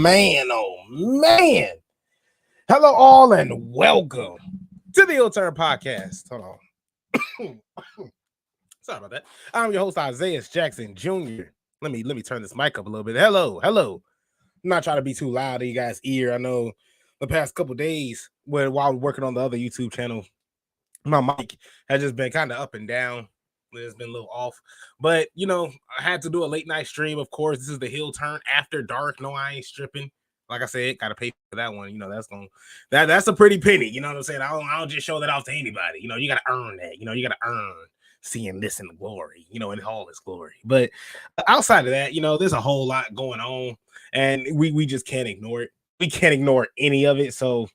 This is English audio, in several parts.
man, oh man. Hello, all, and welcome to the Ill Turn Podcast. Hold on. Sorry about that. I'm your host, Isaiah Jackson Jr. Let me turn this mic up a little bit. Hello. I'm not trying to be too loud in you guys' ear. I know the past couple days while working on the other YouTube channel, my mic has just been kind of up and down. It's been a little off, but I had to do a late night stream. Of course, this is the Hill Turn after dark. No, I ain't stripping. Like I said, gotta pay for that one. That's a pretty penny. You know what I'm saying? I don't just show that off to anybody. You gotta earn that. You gotta earn seeing this in the glory. In all its glory. But outside of that, there's a whole lot going on, and we just can't ignore it. We can't ignore any of it. So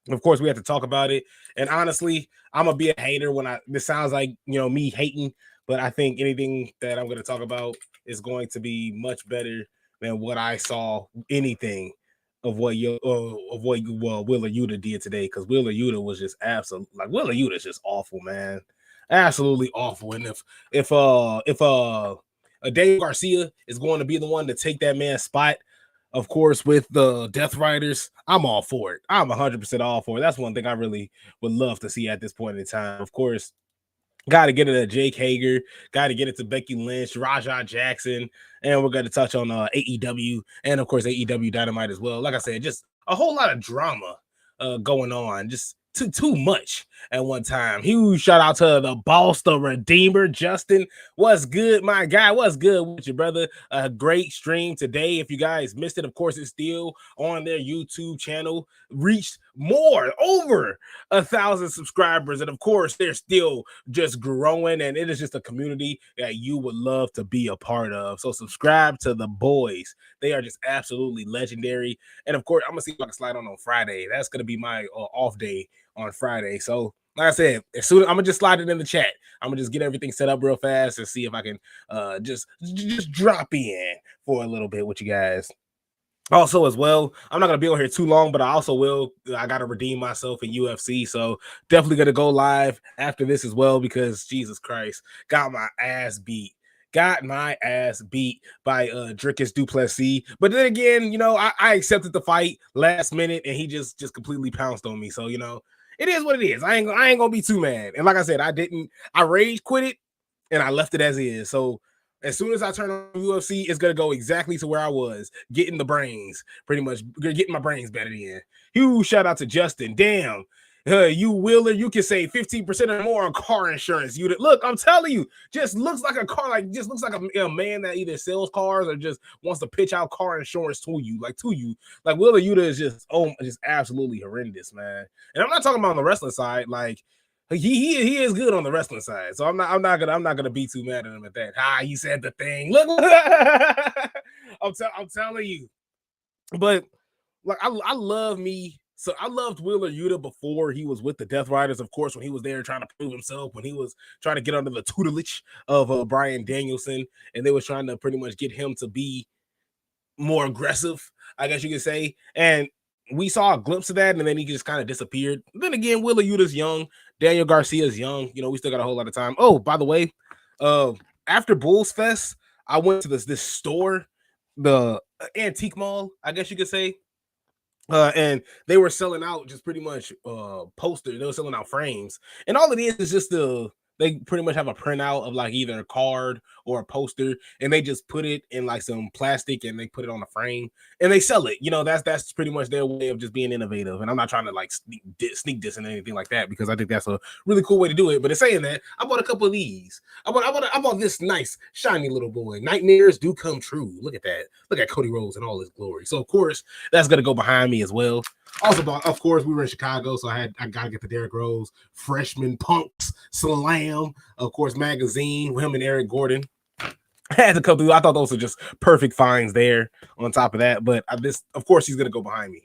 of course, we have to talk about it. And honestly, I'm gonna be a hater when this sounds like me hating, but I think anything that I'm gonna talk about is going to be much better than what I saw. Anything of what Wheeler Yuta did today, because Wheeler Yuta was just Wheeler Yuta is just awful, man, absolutely awful. And if Daniel Garcia is going to be the one to take that man's spot, of course, with the Death Riders, I'm all for it. I'm 100% all for it. That's one thing I really would love to see at this point in time. Of course, got to get it to Jake Hager, got to get it to Becky Lynch, Rajah Jackson, and we're going to touch on AEW and, of course, AEW Dynamite as well. Like I said, just a whole lot of drama going on. Just too much at one time. Huge shout out to the boss, the Redeemer, Justin. What's good, my guy? What's good with you, brother? A great stream today. If you guys missed it, of course, it's still on their YouTube channel. Reached over 1,000 subscribers, and of course, they're still just growing, and it is just a community that you would love to be a part of. So subscribe to the boys. They are just absolutely legendary. And of course, I'm gonna see if I can slide on Friday. That's gonna be my off day on Friday. So like I said, as soon as I'm gonna just slide it in the chat, I'm gonna just get everything set up real fast and see if I can just drop in for a little bit with you guys. Also, as well, I'm not gonna be on here too long, but I also will. I gotta redeem myself in UFC, so definitely gonna go live after this as well, because Jesus Christ, got my ass beat by Dricus Duplessis. But then again, I accepted the fight last minute, and he just completely pounced on me. So it is what it is. I ain't gonna be too mad. And like I said, I rage quit it, and I left it as is. So as soon as I turn on UFC, it's going to go exactly to where I was, getting my brains better in. Huge shout out to Justin. Damn, you Wheeler, you can save 15% or more on car insurance. Look, I'm telling you, just looks like a car, just looks like a man that either sells cars or just wants to pitch out car insurance to you. Like Wheeler Yuta is just absolutely horrendous, man. And I'm not talking about on the wrestling side, like he is good on the wrestling side, so I'm not gonna be too mad at him at that. He said the thing. Look, I'm telling you. But like I love me. So I loved Wheeler Yuta before he was with the Death Riders. Of course, when he was there trying to prove himself, when he was trying to get under the tutelage of Bryan Danielson, and they was trying to pretty much get him to be more aggressive, I guess you could say. And we saw a glimpse of that, and then he just kind of disappeared. Then again, Wheeler Yuta's young. Daniel Garcia's young. We still got a whole lot of time. Oh, by the way, after Bulls Fest, I went to this store, the antique mall, I guess you could say. And they were selling out just pretty much posters. They were selling out frames. And all it is just they pretty much have a printout of like either a card or a poster, and they just put it in like some plastic and they put it on a frame and they sell it. That's pretty much their way of just being innovative. And I'm not trying to like sneak this and anything like that, because I think that's a really cool way to do it. But in saying that, I bought a couple of these. I bought this nice shiny little boy. Nightmares do come true. Look at that. Look at Cody Rhodes in all his glory. So of course that's gonna go behind me as well. Also, of course, we were in Chicago, so I gotta get the Derrick Rose Freshman Punks Slam, of course, magazine with him and Eric Gordon. I had to come through. I thought those were just perfect finds there on top of that. But of course, he's gonna go behind me.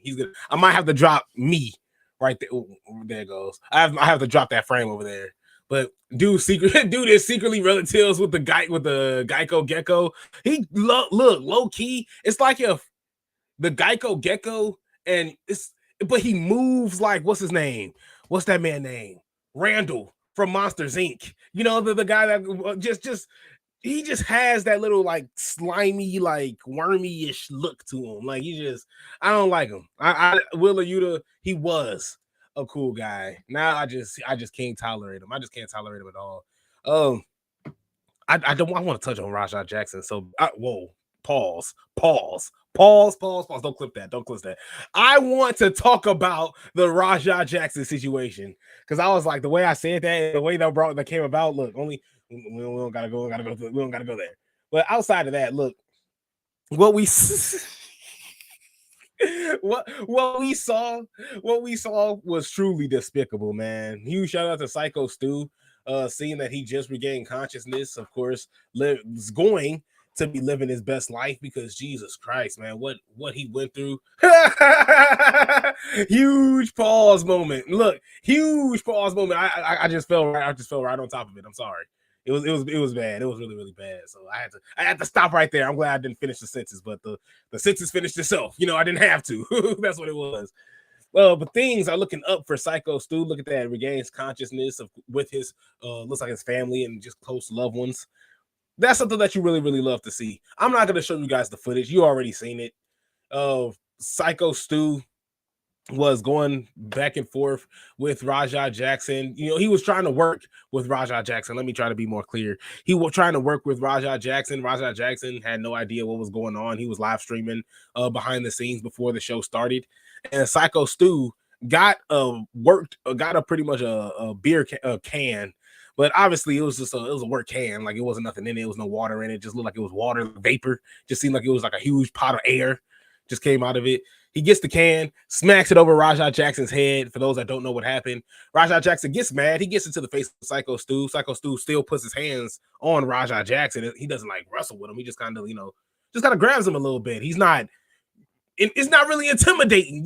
I might have to drop me right there. Ooh, there it goes. I have to drop that frame over there. But dude is secretly relatives with the Geico Gecko. He look low key. It's like if the Geico Gecko but he moves like, what's his name? What's that man name? Randall from Monsters Inc. The guy that just he just has that little like slimy, like wormy-ish look to him. Like I don't like him. Wheeler Yuta, he was a cool guy. Now I just can't tolerate him. I just can't tolerate him at all. I want to touch on Rajah Jackson. So whoa, pause. Don't clip that. Don't clip that. I want to talk about the Rajah Jackson situation because I was like, the way I said that, the way that came about. Look, we don't gotta go. We don't gotta go there. But outside of that, look, what we what we saw was truly despicable, man. Huge shout out to Psycho Stu, seeing that he just regained consciousness. Of course, is going to be living his best life because Jesus Christ, man, what he went through. Huge pause moment. Look, huge pause moment. I just fell right. I just fell right on top of it. I'm sorry. It was bad. It was really, really bad. So I had to stop right there. I'm glad I didn't finish the sentence, but the sentence finished itself. You know, I didn't have to. That's what it was. Well, but things are looking up for Psycho Stu. Look at that, regains consciousness with his looks like his family and just close loved ones. That's something that you really, really love to see. I'm not going to show you guys the footage. You already seen it. Psycho Stu was going back and forth with Rajah Jackson. You know, he was trying to work with Rajah Jackson. Let me try to be more clear. He was trying to work with Rajah Jackson. Rajah Jackson had no idea what was going on. He was live streaming behind the scenes before the show started. And Psycho Stu got pretty much a beer can. But obviously, it was a work can. Like, it wasn't nothing in it. It was no water in it. It just looked like it was water, vapor. Just seemed like it was like a huge pot of air just came out of it. He gets the can, smacks it over Rajah Jackson's head. For those that don't know what happened, Rajah Jackson gets mad. He gets into the face of Psycho Stu. Psycho Stu still puts his hands on Rajah Jackson. He doesn't like wrestle with him. He just kind of, grabs him a little bit. He's not. It's not really intimidating,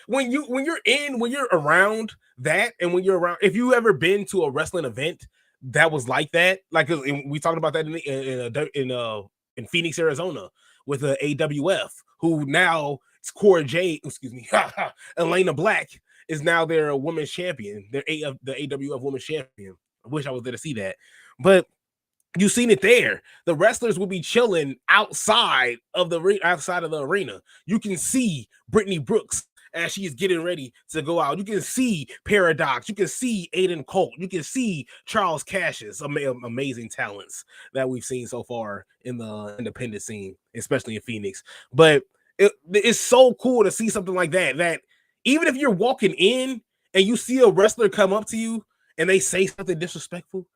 when you're around that, and when you're around, if you ever been to a wrestling event that was like that, like we talked about that in Phoenix, Arizona, with the AWF, who now it's Elena Black is now their women's champion, the AWF women's champion. I wish I was there to see that, but you've seen it there. The wrestlers will be chilling outside of the arena. You can see Brittany Brooks as she is getting ready to go out. You can see Paradox. You can see Aiden Colt. You can see Charles Cassius. Amazing talents that we've seen so far in the independent scene, especially in Phoenix. But it's so cool to see something like that. That even if you're walking in and you see a wrestler come up to you and they say something disrespectful,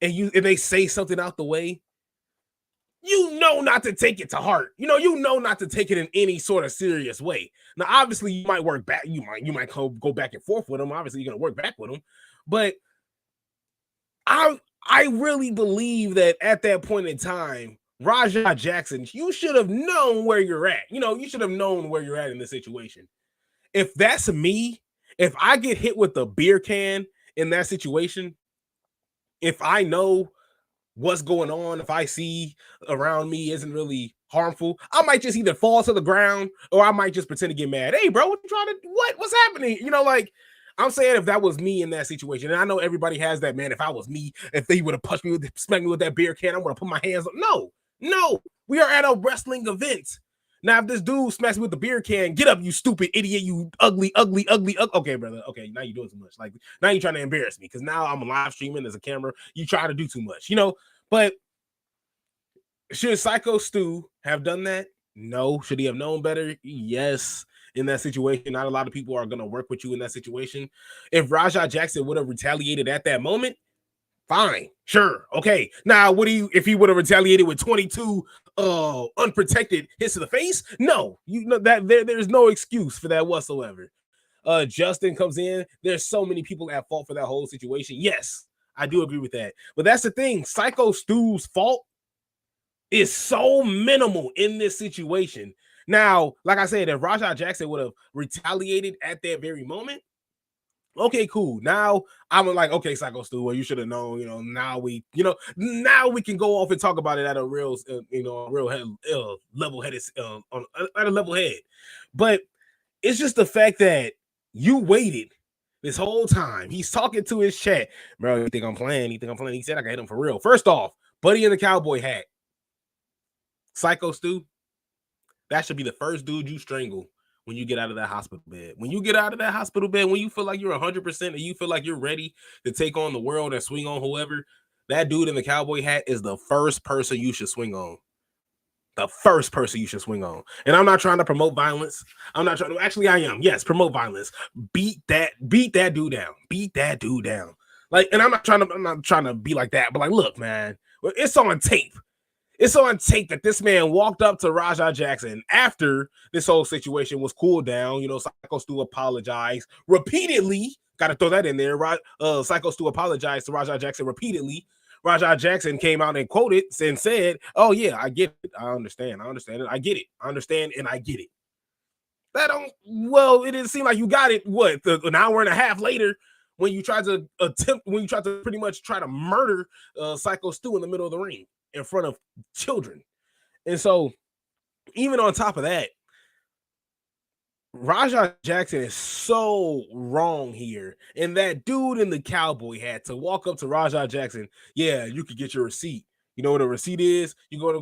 and they say something out the way, not to take it to heart. Not to take it in any sort of serious way. Now, obviously, you might work back. You might go back and forth with them. Obviously, you're gonna work back with them. But I really believe that at that point in time, Rajah Jackson, you should have known where you're at. You should have known where you're at in this situation. If that's me, if I get hit with a beer can in that situation, if I know what's going on, if I see around me isn't really harmful, I might just either fall to the ground or I might just pretend to get mad. Hey, bro, what's happening? I'm saying if that was me in that situation, and I know everybody has that, man. If I was me, if they would have smacked me with that beer can, I'm going to put my hands up. No, we are at a wrestling event. Now, if this dude smacks me with the beer can, get up, you stupid idiot, you ugly. Okay, brother. Okay, now you're doing too much. Like, now you're trying to embarrass me because now I'm live streaming. There's a camera. You try to do too much, But should Psycho Stu have done that? No. Should he have known better? Yes. In that situation, not a lot of people are going to work with you in that situation. If Rajah Jackson would have retaliated at that moment, fine, sure, okay. Now, if he would have retaliated with 22 unprotected hits to the face? No, that there's no excuse for that whatsoever. Justin comes in. There's so many people at fault for that whole situation. Yes, I do agree with that. But that's the thing. Psycho Stu's fault is so minimal in this situation. Now, like I said, if Rajah Jackson would have retaliated at that very moment, okay, cool. Now I'm like, okay, Psycho Stu, well, you should have known. Now we can go off and talk about it at a real, level-headed, at a level head. But it's just the fact that you waited this whole time. He's talking to his chat, bro. You think I'm playing? He said I can hit him for real. First off, Buddy in the cowboy hat. Psycho Stu, that should be the first dude you strangle when you get out of that hospital bed. When you get out of that hospital bed, when you feel like you're 100% and you feel like you're ready to take on the world and swing on whoever, that dude in the cowboy hat is the first person you should swing on. The first person you should swing on. And I'm not trying to promote violence. I'm not trying to, actually I am. Yes, promote violence. Beat that dude down. Beat that dude down. Like, and I'm not trying to be like that, but like, look, man, it's on tape. It's on tape that this man walked up to Raja Jackson after this whole situation was cooled down. You know, Psycho Stu apologized repeatedly. Got to throw that in there. Psycho Stu apologized to Raja Jackson repeatedly. Raja Jackson came out and quoted and said, "Oh yeah, I get it. I understand it. I get it. I understand and I get it." That don't, well, it didn't seem like you got it. What, an hour and a half later, when you tried to pretty much try to murder Psycho Stu in the middle of the ring in front of children. And so, even on top of that, Raja Jackson is so wrong here. And that dude in the cowboy hat to walk up to Raja Jackson, yeah, you could get your receipt. You know what a receipt is? You're gonna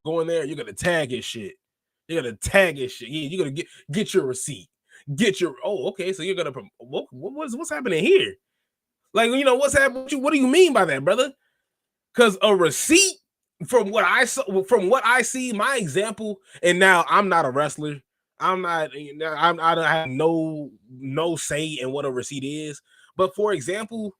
go in there, you're gonna tag his shit. You're gonna tag his shit. Yeah, you're gonna get your receipt. Get your, oh, okay. So you're gonna, what's happening here? Like, you know, what's happening? What do you mean by that, brother? Because a receipt, from what I saw, from what I see, my example, and now I'm not a wrestler. I have no say in what a receipt is. But for example,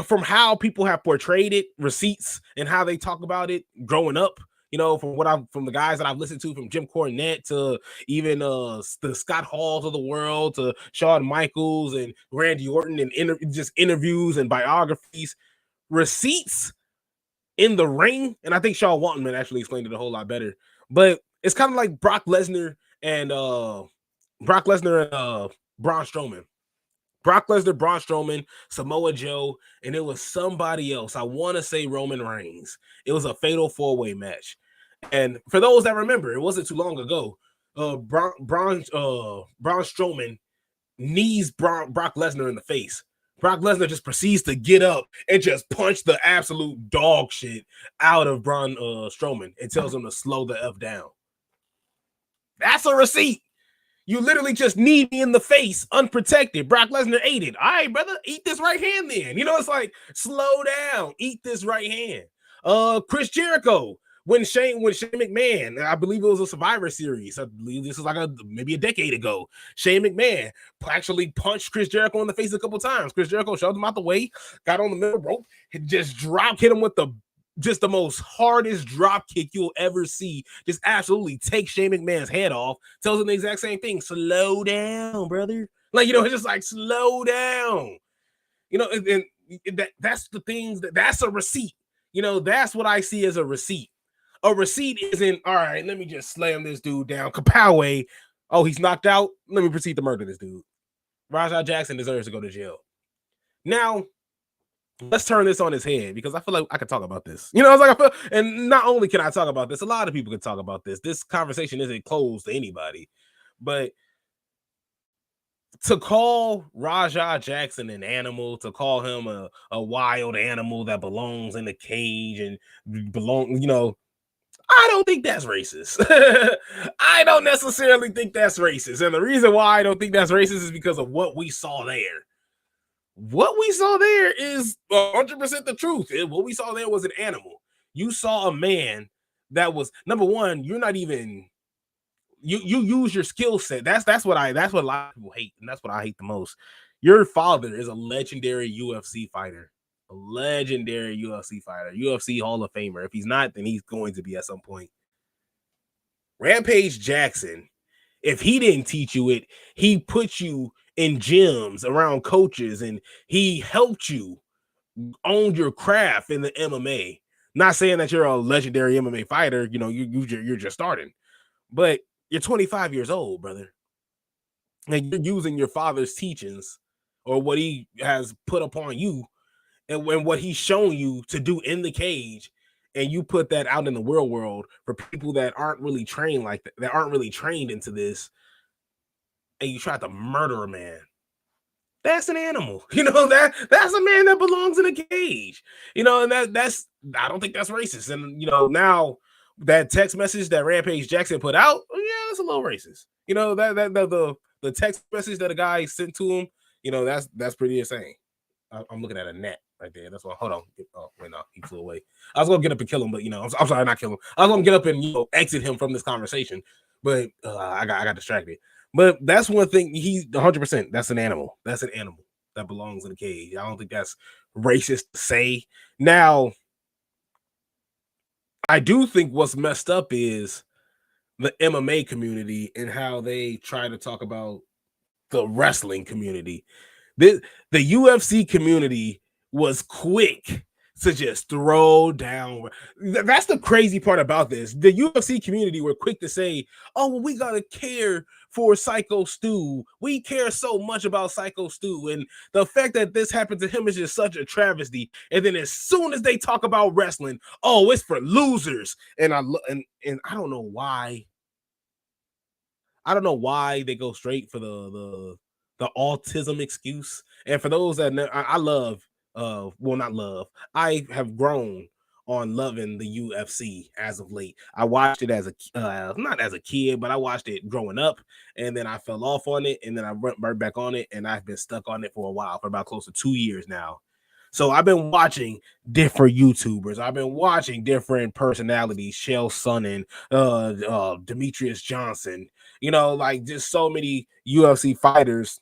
from how people have portrayed it, receipts, and how they talk about it growing up, you know, from the guys that I've listened to, from Jim Cornette to even the Scott Halls of the world to Shawn Michaels and Randy Orton, and just interviews and biographies, receipts in the ring, and I think Shawn Waltman actually explained it a whole lot better. But it's kind of like Brock Lesnar and Braun Strowman. Brock Lesnar, Braun Strowman, Samoa Joe, and it was somebody else. I want to say Roman Reigns. It was a fatal 4-way match. And for those that remember, it wasn't too long ago. Braun Strowman knees Brock Lesnar in the face. Brock Lesnar just proceeds to get up and just punch the absolute dog shit out of Braun Strowman and tells him to slow the F down. That's a receipt. You literally just knee me in the face, unprotected. Brock Lesnar ate it. All right, brother, eat this right hand then. You know, it's like, slow down, eat this right hand. Chris Jericho, when Shane McMahon, I believe it was a Survivor Series. I believe this was like maybe a decade ago. Shane McMahon actually punched Chris Jericho in the face a couple times. Chris Jericho shoved him out the way, got on the middle rope, just hit him with the most hardest drop kick you'll ever see. Just absolutely take Shane McMahon's head off. Tells him the exact same thing. Slow down, brother. Like, you know, it's just like, slow down. You know, and that's the things that's a receipt. You know, that's what I see as a receipt. A receipt isn't, all right, let me just slam this dude down. Kapow. Oh, he's knocked out. Let me proceed to murder this dude. Raja Jackson deserves to go to jail. Now, let's turn this on his head, because I feel like I could talk about this. You know, it's like, and not only can I talk about this, a lot of people can talk about this. This conversation isn't closed to anybody, but to call Raja Jackson an animal, to call him a wild animal that belongs in a cage and you know, I don't think that's racist. I don't necessarily think that's racist. And the reason why I don't think that's racist is because of what we saw there. What we saw there is 100% the truth. What we saw there was an animal. You saw a man that was, number one, you're not even, you use your skill set. That's what a lot of people hate, and that's what I hate the most. Your father is a legendary UFC fighter. A legendary UFC fighter, UFC Hall of Famer. If he's not, then he's going to be at some point. Rampage Jackson, if he didn't teach you it, he put you in gyms around coaches, and he helped you own your craft in the MMA. Not saying that you're a legendary MMA fighter, you know, you're just starting, but you're 25 years old, brother, and you're using your father's teachings or what he has put upon you and what he's shown you to do in the cage, and you put that out in the real world for people that aren't really trained like that aren't really trained into this, and you try to murder a man. that's an animal. That's a man that belongs in a cage. And that's I don't think that's racist. And now that text message that Rampage Jackson put out, yeah, it's a little racist. The text message that a guy sent to him, that's pretty insane. I'm looking at a net right there. That's why. Hold on. Oh wait, no, he flew away. I was gonna get up and kill him, but I'm sorry, not kill him. I was gonna get up and exit him from this conversation, but I got distracted. But that's one thing. He's 100%. That's an animal. That's an animal that belongs in a cage. I don't think that's racist to say. Now, I do think what's messed up is the MMA community and how they try to talk about the wrestling community. The UFC community was quick to just throw down. That's the crazy part about this. The UFC community were quick to say, oh, well, we gotta care for Psycho Stu. We care so much about Psycho Stu. And the fact that this happened to him is just such a travesty. And then as soon as they talk about wrestling, oh, it's for losers. And I don't know why. I don't know why they go straight for the autism excuse. And for those that I love, well, not love, I have grown on loving the UFC as of late. I watched it as not as a kid, but I watched it growing up, and then I fell off on it, and then I went right back on it, and I've been stuck on it for a while, for about close to 2 years now. So I've been watching different YouTubers. I've been watching different personalities, Chael Sonnen, Demetrius Johnson, like just so many UFC fighters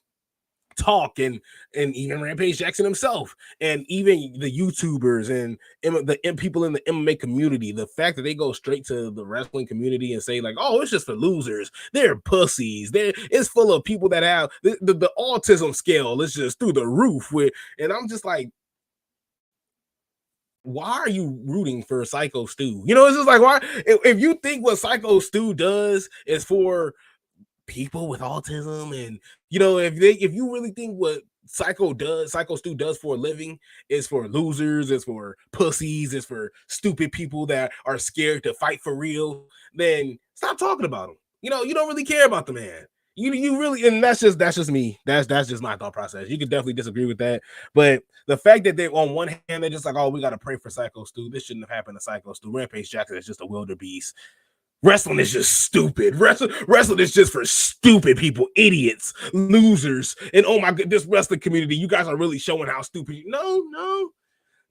talk, and even Rampage Jackson himself, and even the YouTubers and the people in the MMA community. The fact that they go straight to the wrestling community and say like, oh, it's just for losers, they're pussies, it's full of people that have the autism scale is just through the roof with, and I'm just like, why are you rooting for Psycho Stu? It's just like, why? If you think what Psycho Stu does is for people with autism, and if you really think what Psycho Stu does for a living is for losers, is for pussies, is for stupid people that are scared to fight for real, then stop talking about him. You don't really care about the man. You really, and that's just me. That's just my thought process. You can definitely disagree with that, but the fact that they on one hand they're just like, oh, we got to pray for Psycho Stu. This shouldn't have happened to Psycho Stu. Rampage Jackson is just a wildebeest. Wrestling is just stupid. Wrestling is just for stupid people, idiots, losers. And oh my god, this wrestling community, you guys are really showing how stupid. No.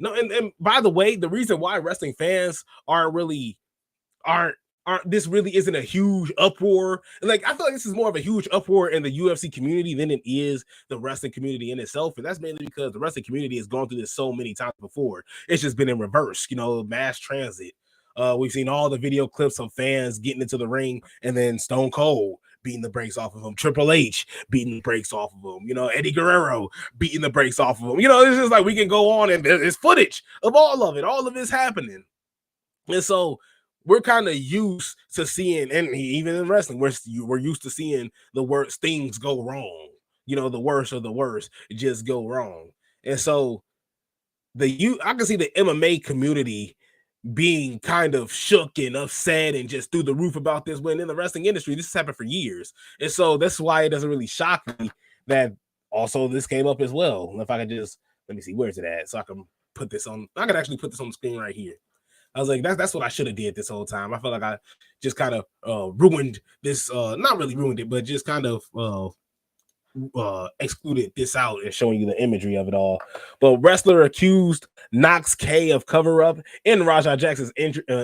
And by the way, the reason why wrestling fans aren't this really isn't a huge uproar. Like, I feel like this is more of a huge uproar in the UFC community than it is the wrestling community in itself. And that's mainly because the wrestling community has gone through this so many times before. It's just been in reverse, mass transit. We've seen all the video clips of fans getting into the ring and then Stone Cold beating the brakes off of him, Triple H beating the brakes off of him, Eddie Guerrero beating the brakes off of him. It's just like we can go on, and there's footage of all of it. All of it's happening. And so we're kind of used to seeing, and even in wrestling, we're used to seeing the worst things go wrong. The worst of the worst just go wrong. And so I can see the MMA community being kind of shook and upset and just through the roof about this, when in the wrestling industry, this has happened for years. And so that's why it doesn't really shock me that also this came up as well. If I could just, let me see, where's it at? So I can actually put this on the screen right here. I was like, that's what I should have did this whole time. I felt like I just kind of ruined this, not really ruined it, but just kind of excluded this out and showing you the imagery of it all. But wrestler accused Knox K of cover-up in Rajah Jackson's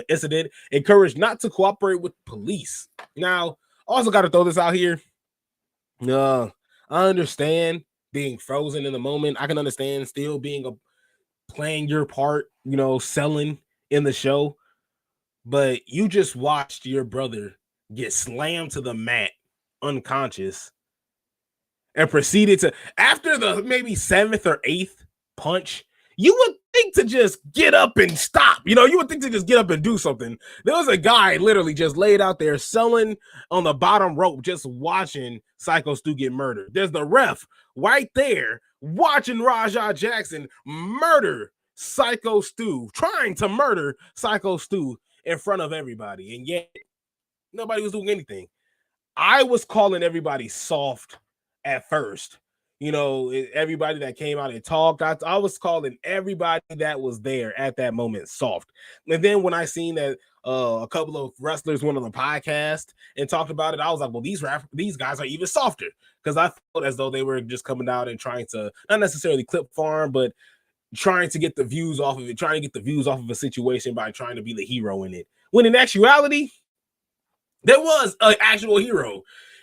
incident, encouraged not to cooperate with police. Now, also got to throw this out here. I understand being frozen in the moment. I can understand still playing your part, selling in the show. But you just watched your brother get slammed to the mat unconscious and proceeded to, after the maybe 7th or 8th punch, you would think to just get up and stop. You would think to just get up and do something. There was a guy literally just laid out there selling on the bottom rope, just watching Psycho Stu get murdered. There's the ref right there watching Rajah Jackson murder Psycho Stu, trying to murder Psycho Stu in front of everybody. And yet nobody was doing anything. I was calling everybody soft at first. everybody that came out and talked. I was calling everybody that was there at that moment soft. And then when I seen that a couple of wrestlers went on the podcast and talked about it, I was like, well, these guys are even softer, because I felt as though they were just coming out and trying to not necessarily clip farm, but trying to get the views off of it, trying to get the views off of a situation by trying to be the hero in it. When in actuality, there was an actual hero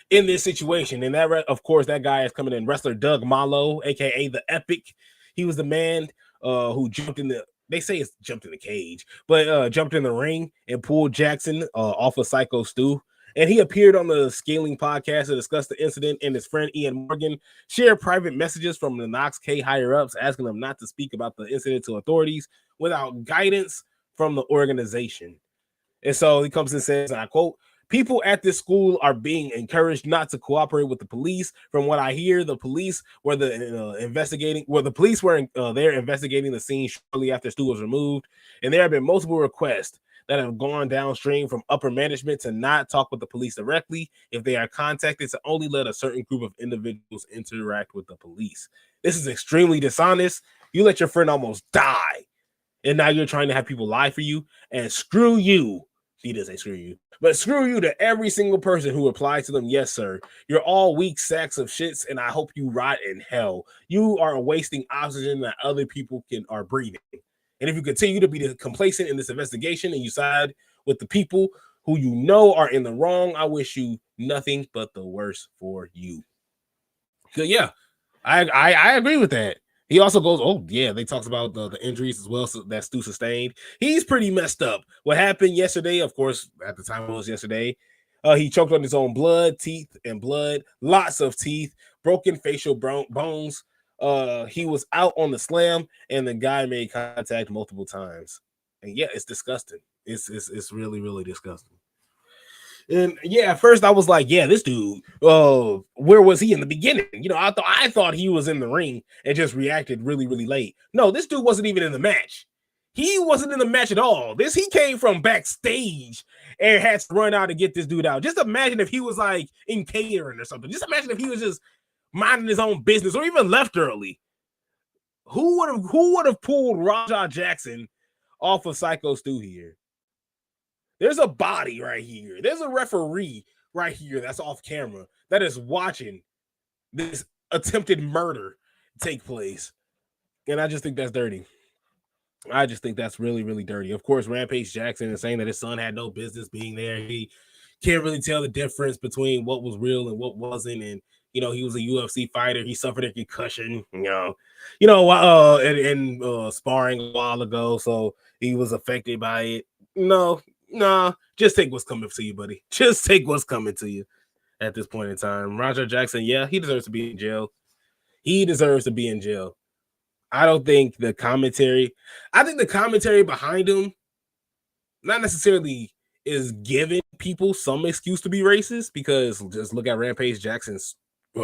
in this situation. And that, of course, that guy is coming in, wrestler Doug Malo, aka the Epic. He was the man who jumped in the, they say it's jumped in the cage, but jumped in the ring and pulled Jackson off of Psycho Stu. And he appeared on the Scaling podcast to discuss the incident, and his friend Ian Morgan shared private messages from the Knox K higher-ups asking them not to speak about the incident to authorities without guidance from the organization. And so he comes and says, and I quote, "People at this school are being encouraged not to cooperate with the police. From what I hear, the police were investigating the scene shortly after Stu was removed, and there have been multiple requests that have gone downstream from upper management to not talk with the police directly. If they are contacted, to only let a certain group of individuals interact with the police. This is extremely dishonest. You let your friend almost die, and now you're trying to have people lie for you. And screw you." He didn't say screw you, but screw you to every single person who replied to them. "Yes, sir. You're all weak sacks of shits, and I hope you rot in hell. You are wasting oxygen that other people are breathing. And if you continue to be complacent in this investigation and you side with the people who you know are in the wrong, I wish you nothing but the worst for you." So yeah, I agree with that. He also goes, oh yeah, they talks about the injuries as well, so that Stu sustained. He's pretty messed up. What happened yesterday, of course, at the time it was yesterday, he choked on his own teeth and blood, lots of teeth, broken facial bones. He was out on the slam, and the guy made contact multiple times. And yeah, it's disgusting. It's really, really disgusting. And yeah, at first I was like, yeah, this dude, where was he in the beginning? I thought he was in the ring and just reacted really, really late. No, this dude wasn't even in the match. He wasn't in the match at all. He came from backstage and had to run out and get this dude out. Just imagine if he was like in catering or something. Just imagine if he was just minding his own business or even left early. Who would have pulled Raja Jackson off of Psycho Stu here? There's a body right here. There's a referee right here that's off camera that is watching this attempted murder take place. And I just think that's dirty. I just think that's really, really dirty. Of course, Rampage Jackson is saying that his son had no business being there. He can't really tell the difference between what was real and what wasn't. And, he was a UFC fighter. He suffered a concussion, sparring a while ago. So he was affected by it. No, just take what's coming to you, buddy. Just take what's coming to you at this point in time. Raja Jackson, yeah, he deserves to be in jail. He deserves to be in jail. I don't think the commentary behind him not necessarily is giving people some excuse to be racist, because just look at Rampage Jackson's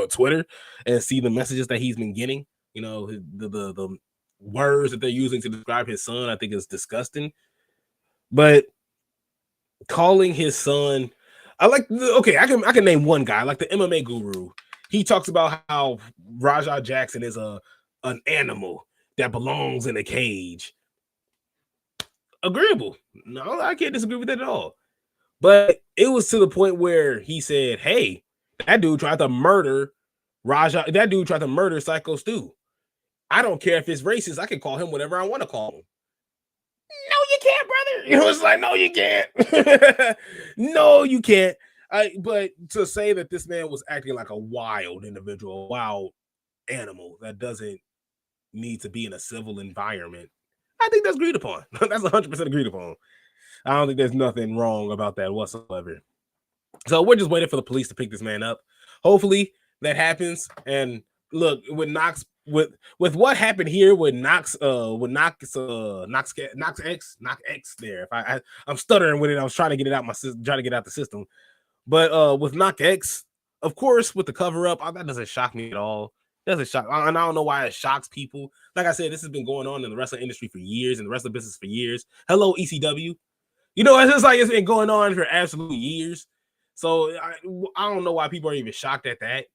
Twitter and see the messages that he's been getting. The words that they're using to describe his son, I think, is disgusting. But calling his son, I can name one guy, like the MMA guru. He talks about how Raja Jackson is an animal that belongs in a cage. Agreeable. No, I can't disagree with that at all. But it was to the point where he said, hey, that dude tried to murder Psycho Stu. I don't care if it's racist. I can call him whatever I want to call him. No, you can't, brother. It's like, no, you can't. No, you can't. But to say that this man was acting like a wild individual, a wild animal that doesn't need to be in a civil environment, I think that's agreed upon. That's 100% agreed upon. I don't think there's nothing wrong about that whatsoever. So we're just waiting for the police to pick this man up. Hopefully that happens. And look, with Knox, with what happened here with Knox X there. If I'm stuttering with it. I was trying to get it out the system. But with Knox X, of course, with the cover up, that doesn't shock me at all. Doesn't shock. And I don't know why it shocks people. Like I said, this has been going on in the wrestling industry for years, and the wrestling business for years. Hello, ECW. It's just like it's been going on for absolute years. So I don't know why people are even shocked at that.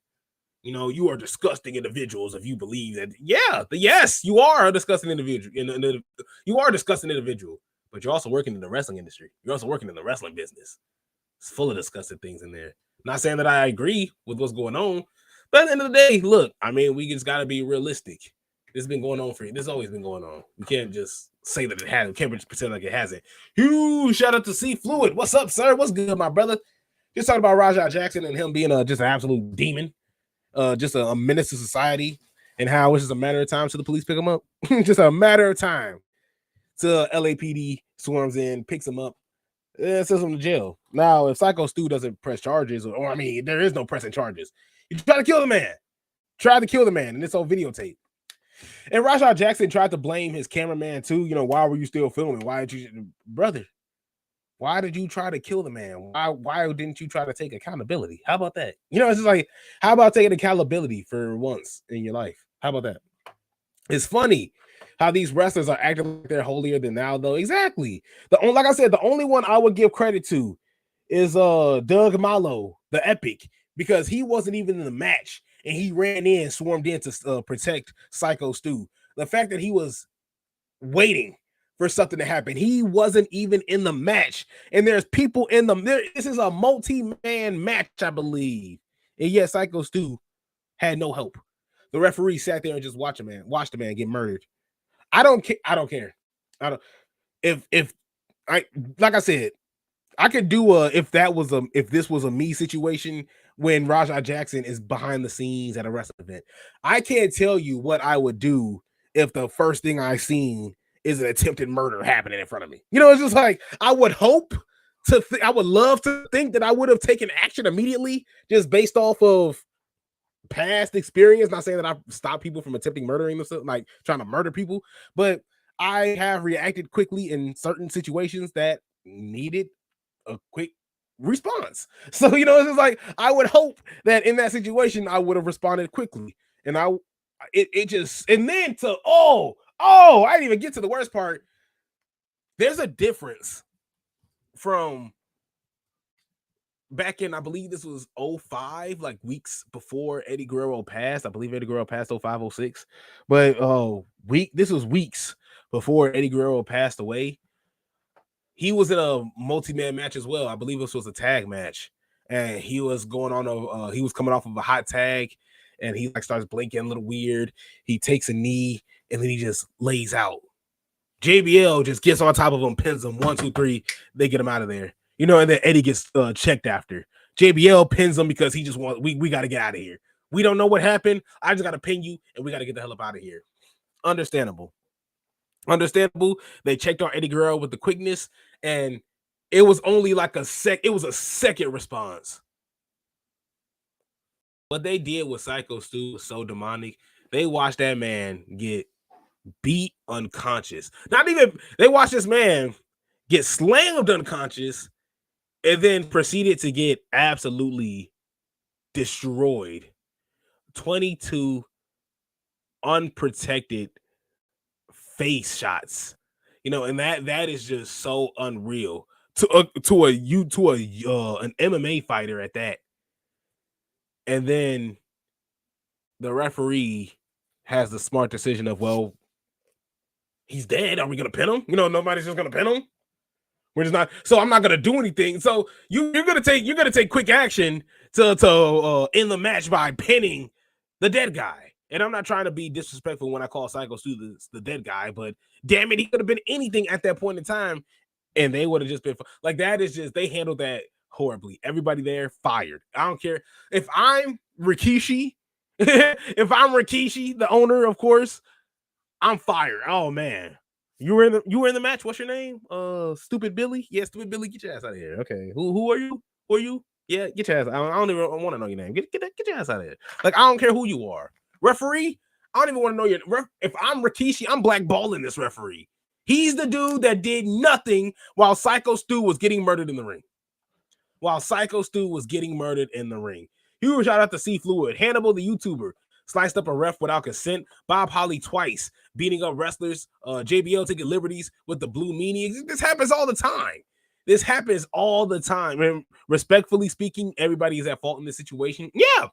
You know, you are disgusting individuals if you believe that. Yeah, yes, you are a disgusting individual. You are a disgusting individual, but you're also working in the wrestling industry. You're also working in the wrestling business. It's full of disgusting things in there. Not saying that I agree with what's going on, but at the end of the day, look, I mean, we just got to be realistic. This has been going on for you. This has always been going on. We can't just say that it hasn't. We can't pretend like it hasn't. Huge shout out to C Fluid. What's up, sir? What's good, my brother? Just talking about Rajah Jackson and him being just an absolute demon, just a menace to society, and how it's just a matter of time till the police pick him up. Just a matter of time till LAPD swarms in, picks him up, sends him to jail. Now, if Psycho Stu doesn't press charges, or I mean, there is no pressing charges. You try to kill the man. Tried to kill the man, and it's on videotape. And Rajah Jackson tried to blame his cameraman too. You know, why were you still filming? Why did you, brother? Why did you try to kill the man? Why didn't you try to take accountability? How about that? You know, it's just like, how about taking accountability for once in your life? How about that? It's funny how these wrestlers are acting like they're holier than thou, though. Exactly. Like I said, the only one I would give credit to is Doug Malo, the Epic, because he wasn't even in the match and he ran in, swarmed in to protect Psycho Stu. The fact that he was waiting for something to happen, he wasn't even in the match, and there's people in this is a multi-man match, I believe, and yet Psycho Stu had no help. The referee sat there and just watched the man get murdered. I don't care. I don't. If I, like I said, I could do if this was a me situation when Rajah Jackson is behind the scenes at a wrestling event. I can't tell you what I would do if the first thing I seen is an attempted murder happening in front of me. You know, it's just like, I would hope I would love to think that I would have taken action immediately just based off of past experience. Not saying that I've stopped people from attempting murdering themselves, like trying to murder people, but I have reacted quickly in certain situations that needed a quick response. So, you know, it's just like, I would hope that in that situation I would have responded quickly. And it just, and then I didn't even get to the worst part. There's a difference from back in, I believe this was 05, like weeks before Eddie Guerrero passed. I believe Eddie Guerrero passed 05, 06. But this was weeks before Eddie Guerrero passed away. He was in a multi-man match as well. I believe this was a tag match. And he was going on he was coming off of a hot tag, and he like starts blinking a little weird. He takes a knee and then he just lays out. JBL just gets on top of him, pins him 1, 2, 3. They get him out of there. You know, and then Eddie gets checked after. JBL pins him because he just wants, we got to get out of here. We don't know what happened. I just got to pin you, and we got to get the hell up out of here. Understandable. They checked on Eddie Guerrero with the quickness, and it was only like a second response. What they did with Psycho Stu was so demonic. They watched that man get beat unconscious. They watched this man get slammed unconscious and then proceeded to get absolutely destroyed. 22 unprotected face shots. You know, and that is just so unreal to an MMA fighter at that. And then the referee has the smart decision of, well, he's dead. Are we gonna pin him? You know, nobody's just gonna pin him. We're just not. So I'm not gonna do anything. So you're gonna take quick action to end the match by pinning the dead guy. And I'm not trying to be disrespectful when I call Psycho Stu the dead guy, but damn it, he could have been anything at that point in time, and they would have just been like, that is just, they handled that horribly. Everybody there fired. I don't care if I'm Rikishi. If I'm Rikishi, the owner, of course, I'm fired. Oh man. You were in the match. What's your name? Stupid Billy? Yeah, Stupid Billy, get your ass out of here. Okay. Who are you? Who are you? Yeah, get your ass. I don't even want to know your name. Get your ass out of here. Like, I don't care who you are. Referee, I don't even want to know your if I'm Rikishi, I'm blackballing this referee. He's the dude that did nothing while Psycho Stu was getting murdered in the ring. Huge shout out to C Fluid. Hannibal the YouTuber sliced up a ref without consent. Bob Holly twice beating up wrestlers. JBL taking liberties with the blue meanie. This happens all the time. And respectfully speaking, everybody is at fault in this situation. Yeah.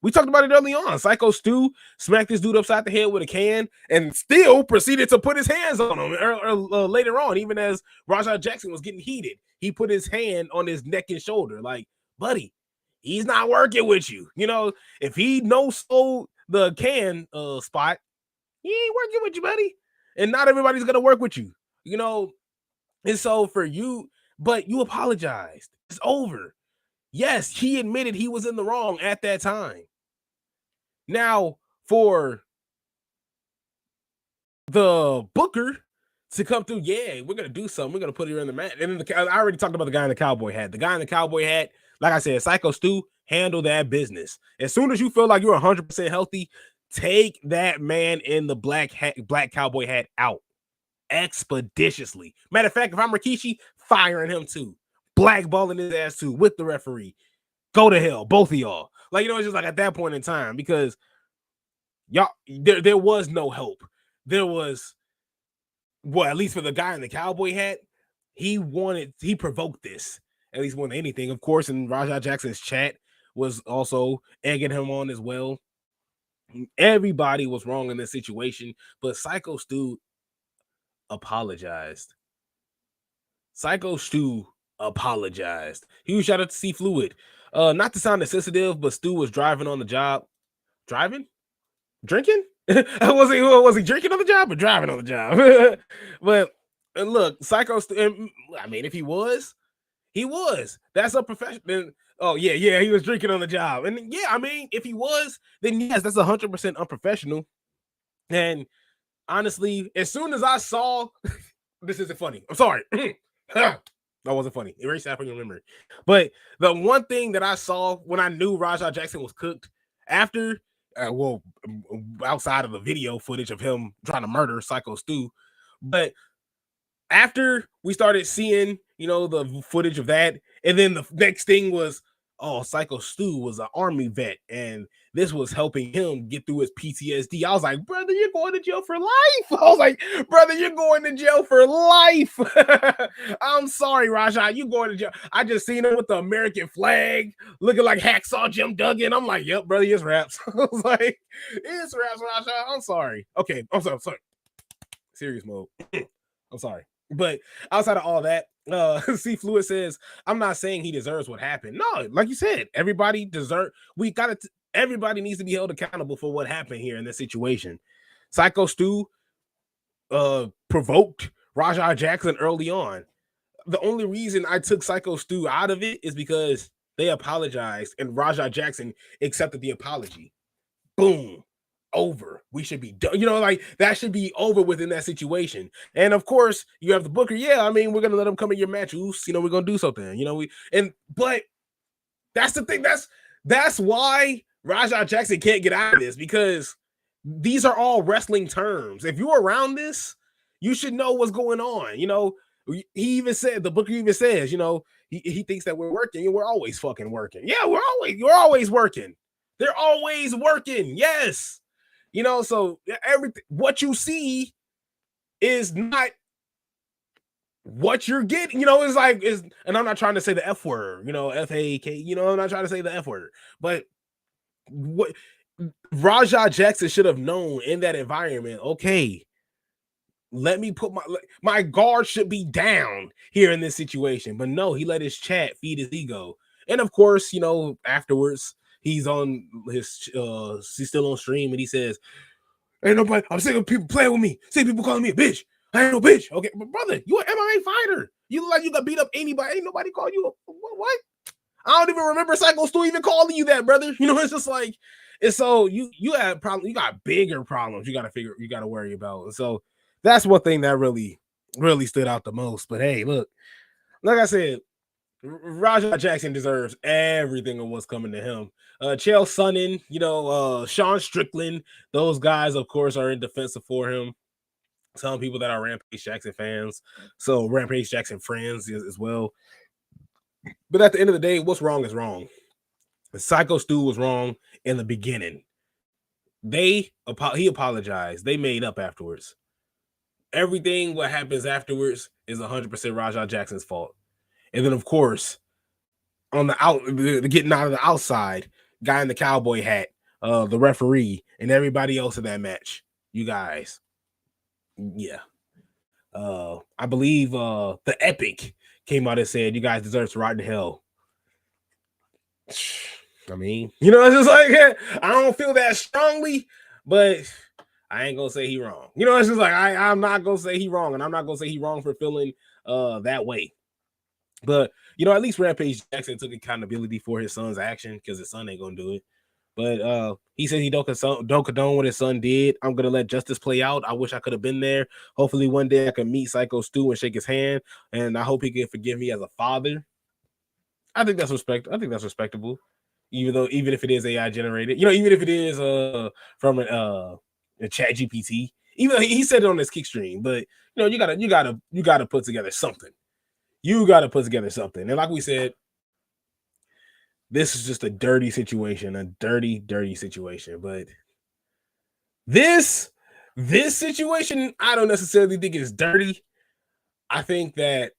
We talked about it early on. Psycho Stu smacked this dude upside the head with a can and still proceeded to put his hands on him later on, even as Rajah Jackson was getting heated. He put his hand on his neck and shoulder, like, buddy, he's not working with you. You know, if he no-sold the can spot, he ain't working with you, buddy. And not everybody's going to work with you, you know. And so for you, but you apologized. It's over. Yes, he admitted he was in the wrong at that time. Now, for the booker to come through, yeah, we're going to do something. We're going to put her in the match. And then I already talked about the guy in the cowboy hat. The guy in the cowboy hat, like I said, Psycho Stu, handle that business. As soon as you feel like you're 100% healthy, take that man in the black cowboy hat out expeditiously. Matter of fact, if I'm Rikishi, firing him too. Blackballing his ass too with the referee. Go to hell, both of y'all. Like, you know, it's just like at that point in time, because y'all, there was no hope. There was, well, at least for the guy in the cowboy hat, he provoked this, at least more than anything. Of course, and Rajah Jackson's chat was also egging him on as well. Everybody was wrong in this situation, but Psycho Stu apologized. Psycho Stu apologized. Huge shout out to C Fluid. Not to sound insensitive, but Stu was driving on the job. Driving? Drinking? was he drinking on the job or driving on the job? But look, Psycho Stu, I mean, if he was, That's a professional. Oh, yeah, he was drinking on the job. And yeah, I mean, if he was, then yes, that's 100% unprofessional. And honestly, as soon as I saw, this isn't funny. I'm sorry. That wasn't funny. Erase that from your memory. But the one thing that I saw when I knew Rajah Jackson was cooked after, outside of the video footage of him trying to murder Psycho Stu, but after we started seeing, you know, the footage of that, and then the next thing was, oh, Psycho Stu was an army vet, and this was helping him get through his PTSD. I was like, brother, you're going to jail for life. I was like, brother, you're going to jail for life. I'm sorry, Rajah, you going to jail. I just seen him with the American flag, looking like Hacksaw Jim Duggan. I'm like, yep, brother, it's raps. I was like, it's raps, Rajah. I'm sorry. Okay, I'm sorry. Serious mode. I'm sorry. But outside of all that, C Fluid says, I'm not saying he deserves what happened. No, like you said, everybody everybody needs to be held accountable for what happened here in this situation. Psycho Stu provoked Rajah Jackson early on. The only reason I took Psycho Stu out of it is because they apologized and Rajah Jackson accepted the apology. Boom. Over. We should be done. You know, like that should be over within that situation. And of course, you have the booker. Yeah, I mean, we're gonna let him come in your match. You know, we're gonna do something. You know, but that's the thing. That's why Rajah Jackson can't get out of this, because these are all wrestling terms. If you're around this, you should know what's going on. You know, he even said, the booker even says, you know, he thinks that we're working and we're always fucking working. Yeah, you're always working. They're always working. Yes. You know, so everything, what you see is not what you're getting. You know, it's like, and I'm not trying to say the F word, you know, FAK, you know, I'm not trying to say the F word, but what Rajah Jackson should have known in that environment, okay, let me put my guard should be down here in this situation. But no, he let his chat feed his ego. And of course, you know, afterwards, he's on his he's still on stream and he says, ain't nobody, I'm sick of people playing with me. Sick of people calling me a bitch. I ain't no bitch. Okay, but brother, you an MMA fighter. You look like you got beat up anybody. Ain't nobody call you a what? I don't even remember Psycho Stu even calling you that, brother. You know, it's just like, and so you have problems, you got bigger problems you gotta worry about. And so that's one thing that really stood out the most. But hey, look, like I said, Rajah Jackson deserves everything of what's coming to him. Chael Sonnen, you know, Sean Strickland, those guys, of course, are in defensive for him. Some people that are Rampage Jackson fans, so Rampage Jackson friends as well. But at the end of the day, what's wrong is wrong. Psycho Stu was wrong in the beginning. He apologized. They made up afterwards. Everything what happens afterwards is 100% Rajah Jackson's fault. And then, of course, on the getting out of the outside, guy in the cowboy hat the referee, and everybody else in that match. You guys, yeah. I believe the Epic came out and said you guys deserve to rot in hell. I mean, it's just like I don't feel that strongly, but I ain't gonna say he wrong. It's just like I'm not gonna say he wrong, and I'm not gonna say he wrong for feeling that way. But at least Rampage Jackson took accountability for his son's action because his son ain't gonna do it. But he said he don't condone what his son did. I'm gonna let justice play out. I wish I could have been there. Hopefully one day I can meet Psycho Stu and shake his hand, and I hope he can forgive me as a father. I think that's respectable. Even if it is AI generated, even if it is from a Chat GPT. Even though he said it on his kick stream, but you gotta put together something. You got to put together something. And like we said, this is just a dirty situation, a dirty, dirty situation. But this situation, I don't necessarily think it's dirty. I think that,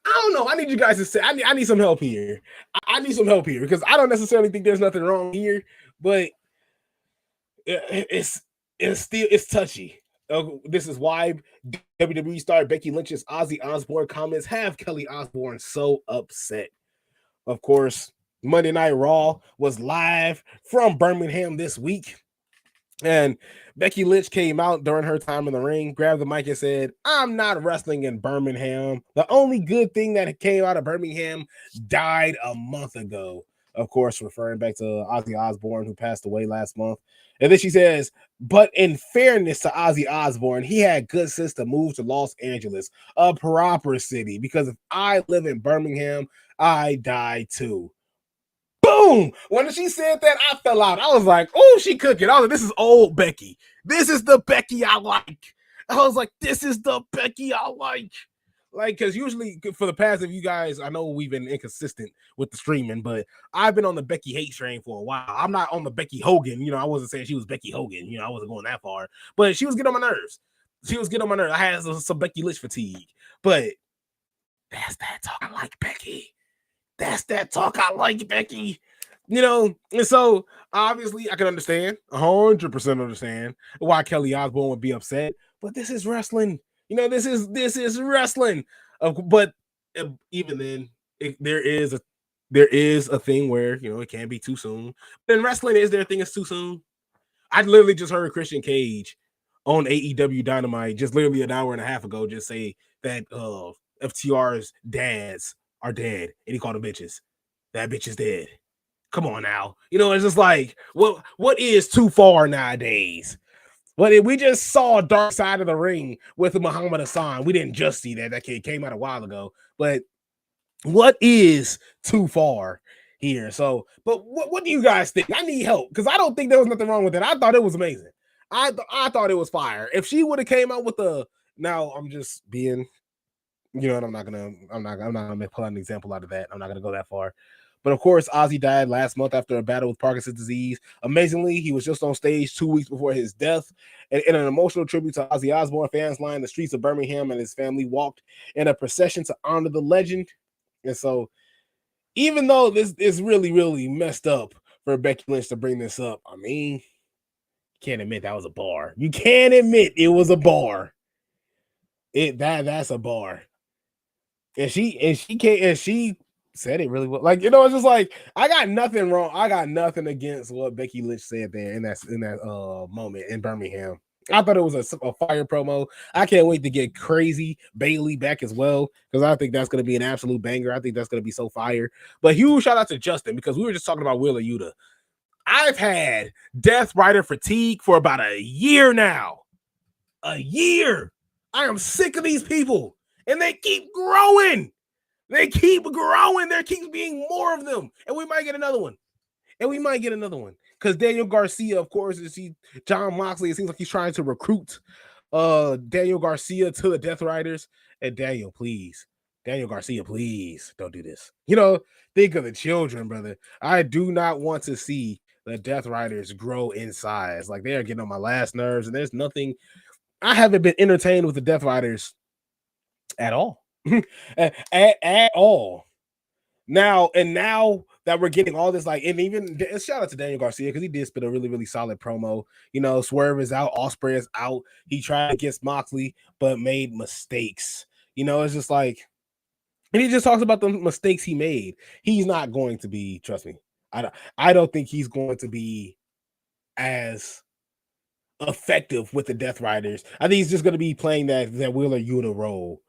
I don't know. I need you guys to say, I need some help here. I need some help here because I don't necessarily think there's nothing wrong here, but it's touchy. This is why WWE star Becky Lynch's Ozzy Osbourne comments have Kelly Osbourne so upset. Of course, Monday Night Raw was live from Birmingham this week. And Becky Lynch came out during her time in the ring, grabbed the mic and said, "I'm not wrestling in Birmingham. The only good thing that came out of Birmingham died a month ago." Of course, referring back to Ozzy Osbourne, who passed away last month. And then she says, "But in fairness to Ozzy Osbourne, he had good sense to move to Los Angeles, a proper city, because if I live in Birmingham, I die too." Boom! When she said that, I fell out. I was like, "Oh, she cooking." I was like, "This is old Becky. This is the Becky I like." I was like, "This is the Becky I like." Like, because usually for the past of you guys, I know we've been inconsistent with the streaming, but I've been on the Becky hate train for a while. I'm not on the Becky Hogan. I wasn't saying she was Becky Hogan. I wasn't going that far, but she was getting on my nerves. I had some Becky Lynch fatigue, but that's that talk I like, Becky. That's that talk I like, Becky. And so obviously I can understand, 100% understand why Kelly Osbourne would be upset. But this is wrestling. This is wrestling. But even then, there is a thing where it can't be too soon. But in wrestling, is there a thing that's too soon? I literally just heard Christian Cage on AEW Dynamite just literally an hour and a half ago just say that FTR's dads are dead, and he called them bitches. That bitch is dead. Come on now. It's just like, what is too far nowadays? But we just saw Dark Side of the Ring with Muhammad Hassan. We didn't just see that. That kid came out a while ago. But what is too far here? So, but what do you guys think? I need help because I don't think there was nothing wrong with it. I thought it was amazing. I thought it was fire. If she would have came out with now I'm just being, and I'm not gonna pull an example out of that. I'm not gonna go that far. But of course, Ozzy died last month after a battle with Parkinson's disease. Amazingly, he was just on stage 2 weeks before his death. And in an emotional tribute to Ozzy Osbourne, fans lined the streets of Birmingham, and his family walked in a procession to honor the legend. And so, even though this is really, really messed up for Becky Lynch to bring this up, I mean, you can't admit that was a bar. You can't admit it was a bar. That's a bar. And she said it really well. Like, it's just like, I got nothing wrong. I got nothing against what Becky Lynch said there in that moment in Birmingham. I thought it was a fire promo. I can't wait to get Crazy Bailey back as well, because I think that's going to be an absolute banger. I think that's going to be so fire. But huge shout out to Justin, because we were just talking about Wheeler Yuta. I've had Death Rider fatigue for about a year now. A year. I am sick of these people, and they keep growing. They keep growing. There keeps being more of them. And we might get another one. Because Daniel Garcia, of course, John Moxley, it seems like he's trying to recruit Daniel Garcia to the Death Riders. And Daniel Garcia, please don't do this. Think of the children, brother. I do not want to see the Death Riders grow in size. Like, they are getting on my last nerves. And there's nothing. I haven't been entertained with the Death Riders at all. at all. Now that that we're getting all this, like, and even shout out to Daniel Garcia because he did spit a really, really solid promo. You know, Swerve is out, Ospreay is out. He tried against Moxley, but made mistakes. You know, it's just like, and he just talks about the mistakes he made. He's not going to be, trust me, I don't think he's going to be as effective with the Death Riders. I think he's just going to be playing that Wheeler Yuta role.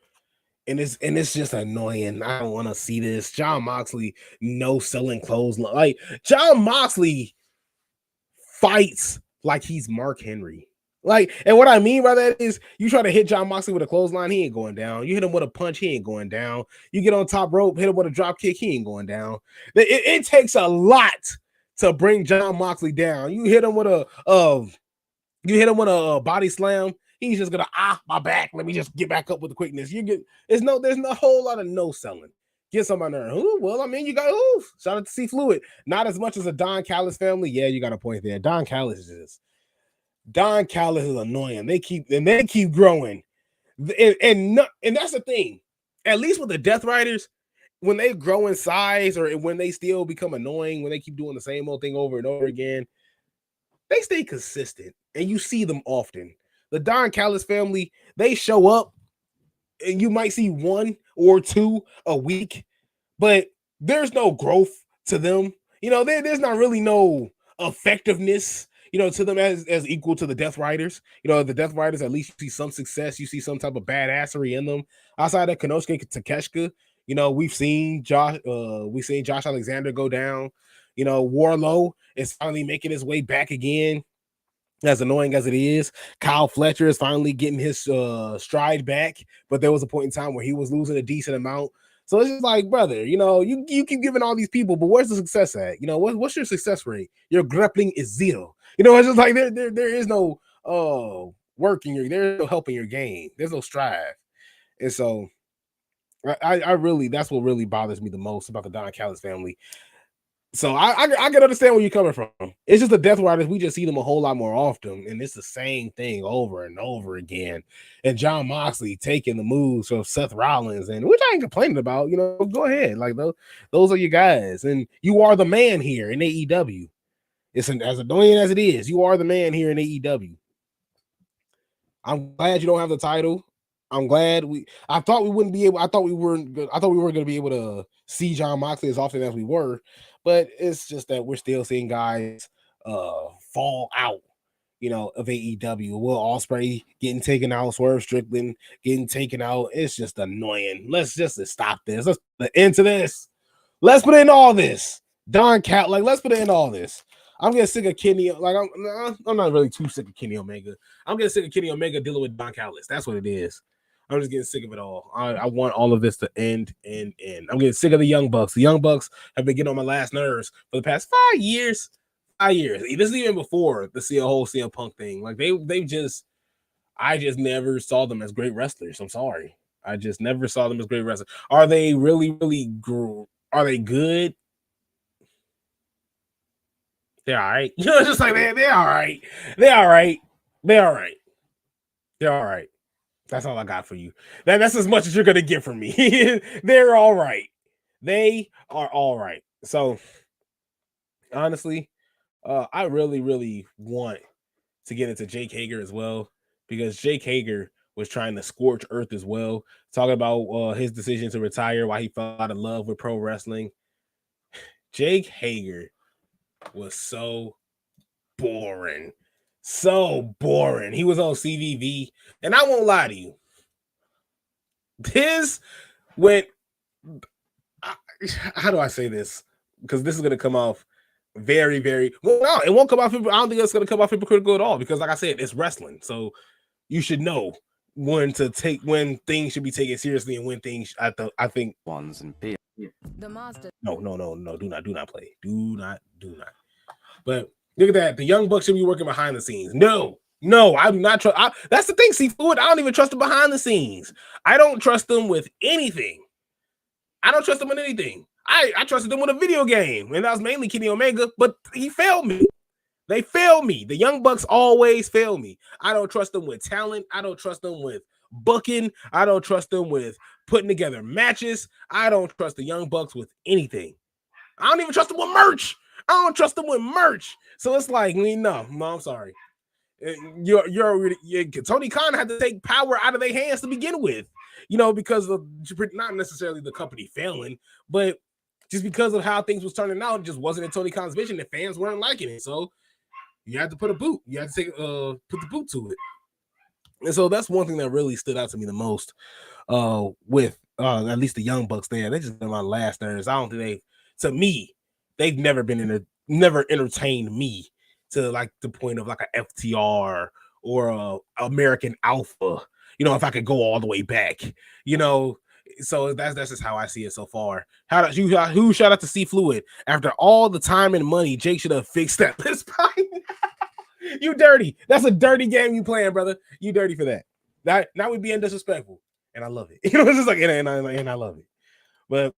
And it's just annoying. I don't want to see this. Jon Moxley, no selling clothes. Like, Jon Moxley fights like he's Mark Henry. Like, and what I mean by that is, you try to hit Jon Moxley with a clothesline, he ain't going down. You hit him with a punch, he ain't going down. You get on top rope, hit him with a drop kick, he ain't going down. It takes a lot to bring Jon Moxley down. You hit him with a body slam, he's just gonna my back. Let me just get back up with the quickness. There's no whole lot of no selling. Get somebody there. Well, I mean, you got shout out to C Fluid. Not as much as a Don Callis family. Yeah, you got a point there. Don Callis is annoying. They keep growing. And that's the thing. At least with the Death Riders, when they grow in size or when they still become annoying, when they keep doing the same old thing over and over again, they stay consistent and you see them often. The Don Callis family, they show up and you might see one or two a week, but there's no growth to them. You know, there's not really no effectiveness, you know, to them as equal to the Death Riders. You know, the Death Riders, at least you see some success. You see some type of badassery in them. Outside of Konosuke Takeshita, you know, we've seen Josh Alexander go down. You know, Warlow is finally making his way back again. As annoying as it is, Kyle Fletcher is finally getting his stride back, but there was a point in time where he was losing a decent amount. So it's just like, brother, you know, you keep giving all these people, but where's the success at? You know, what's your success rate? Your grappling is 0. You know, it's just like there is no work in there's no help in your game. There's no strive. And so I really, that's what really bothers me the most about the Don Callis family. So I can understand where you're coming from. It's just the Death Riders. We just see them a whole lot more often, and it's the same thing over and over again. And Jon Moxley taking the moves from Seth Rollins, and which I ain't complaining about. You know, go ahead. Like those are your guys, and you are the man here in AEW. It's as annoying as it is. You are the man here in AEW. I'm glad you don't have the title. I'm glad I thought we wouldn't be able. I thought we weren't going to be able to see Jon Moxley as often as we were. But it's just that we're still seeing guys fall out, you know, of AEW. Will Ospreay getting taken out, Swerve Strickland getting taken out. It's just annoying. Let's just stop this. Let's put an end to this. Let's put in all this. Let's put in all this. I'm getting sick of Kenny. Like, I'm not really too sick of Kenny Omega. I'm getting sick of Kenny Omega dealing with Don Callis. That's what it is. I'm just getting sick of it all. I want all of this to end. I'm getting sick of the Young Bucks. The Young Bucks have been getting on my last nerves for the past 5 years. 5 years. This is even before the whole CM Punk thing. Like I just never saw them as great wrestlers. I'm sorry. I just never saw them as great wrestlers. Are they really, really are they good? They're all right. You know, it's just like they're all right. They're all right. They're all right. They're all right. That's all I got for you. That's as much as you're gonna get from me. They're all right. They are all right. So honestly, I really, really want to get into Jake Hager as well, because Jake Hager was trying to scorch earth as well, talking about his decision to retire, why he fell out of love with pro wrestling. Jake Hager was so boring. So boring. He was on CVV, and I won't lie to you. His went. How do I say this? Because this is going to come off very, very well. No, it won't come off. I don't think it's going to come off hypocritical at all. Because, like I said, it's wrestling, so you should know when things should be taken seriously and when things. I think ones and P. The monster. No. Do not play. Do not. But look at that. The Young Bucks should be working behind the scenes. No, I do not trust. That's the thing, Seafood. I don't even trust them behind the scenes. I don't trust them with anything. I don't trust them with anything. I trusted them with a video game, and that was mainly Kenny Omega, but he failed me. They failed me. The Young Bucks always fail me. I don't trust them with talent. I don't trust them with booking. I don't trust them with putting together matches. I don't trust the Young Bucks with anything. I don't even trust him with merch. I don't trust him with merch. So it's like, no, I'm sorry. Tony Khan had to take power out of their hands to begin with, because of not necessarily the company failing, but just because of how things was turning out, it just wasn't in Tony Khan's vision. The fans weren't liking it, so you had to put a boot. You had to put the boot to it. And so that's one thing that really stood out to me the most with at least the Young Bucks there. They just been my last nerves. I don't think they've never entertained me to like the point of like a FTR or a American Alpha, if I could go all the way back, so that's just how I see it so far. Who shout out to C Fluid? After all the time and money, Jake should have fixed that list. You dirty. That's a dirty game you playing, brother. You dirty for that. Now we being disrespectful, and I love it. It's just like, and I love it. But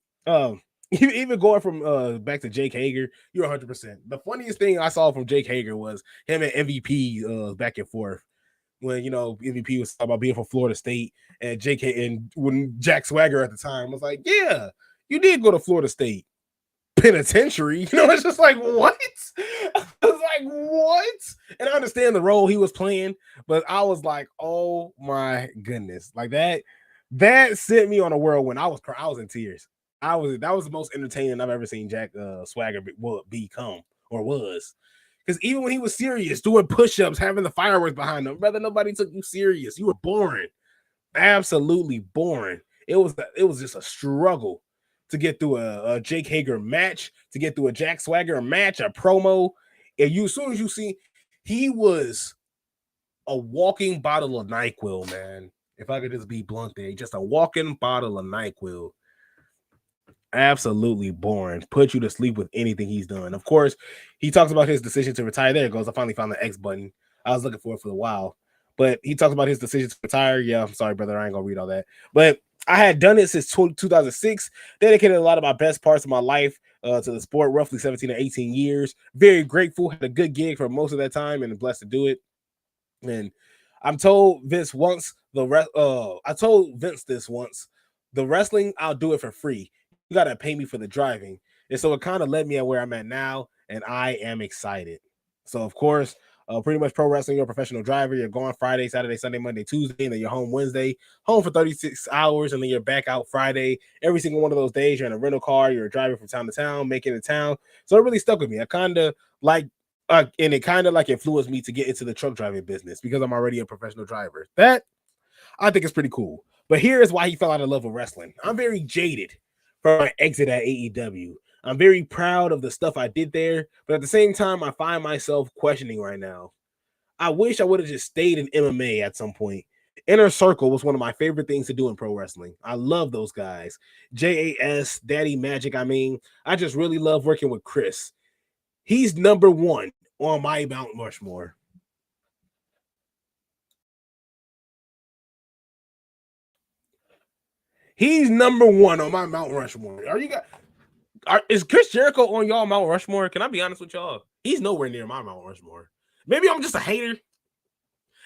even going from back to Jake Hager, you're 100%. The funniest thing I saw from Jake Hager was him and MVP back and forth. When MVP was talking about being from Florida State, and when Jack Swagger at the time was like, "Yeah, you did go to Florida State Penitentiary." It's just like, what? I was like, what? And I understand the role he was playing, but I was like, oh my goodness, like that sent me on a whirlwind. I was in tears. That was the most entertaining I've ever seen Jack Swagger become or was. Because even when he was serious, doing push-ups, having the fireworks behind him, brother, nobody took you serious. You were boring. Absolutely boring. It was just a struggle to get through a Jake Hager match, to get through a Jack Swagger match, a promo. And as soon as you see, he was a walking bottle of NyQuil, man. If I could just be blunt there, just a walking bottle of NyQuil. Absolutely boring. Put you to sleep with anything he's done. Of course, he talks about his decision to retire. There it goes. I finally found the X button. I was looking for it for a while. But he talks about his decision to retire. Yeah, I'm sorry, brother. I ain't going to read all that. But I had done it since 2006. Dedicated a lot of my best parts of my life to the sport, roughly 17 or 18 years. Very grateful. Had a good gig for most of that time and blessed to do it. And I'm told Vince once I told Vince this once. The wrestling, I'll do it for free. You got to pay me for the driving. And so it kind of led me at where I'm at now, and I am excited. So, of course, pretty much pro wrestling, you're a professional driver. You're going Friday, Saturday, Sunday, Monday, Tuesday, and then you're home Wednesday, home for 36 hours, and then you're back out Friday. Every single one of those days, you're in a rental car, you're driving from town to town, making it town. So it really stuck with me. I kind of like, and it kind of like influenced me to get into the truck driving business because I'm already a professional driver. That I think is pretty cool. But here is why he fell out of love with wrestling. I'm very jaded from my exit at AEW. I'm very proud of the stuff I did there, but at the same time, I find myself questioning right now. I wish I would have just stayed in MMA at some point. Inner Circle was one of my favorite things to do in pro wrestling. I love those guys. JAS, Daddy Magic. I just really love working with Chris. He's number one on my Mount Rushmore. He's number one on my Mount Rushmore. Is Chris Jericho on y'all Mount Rushmore? Can I be honest with y'all? He's nowhere near my Mount Rushmore. Maybe I'm just a hater.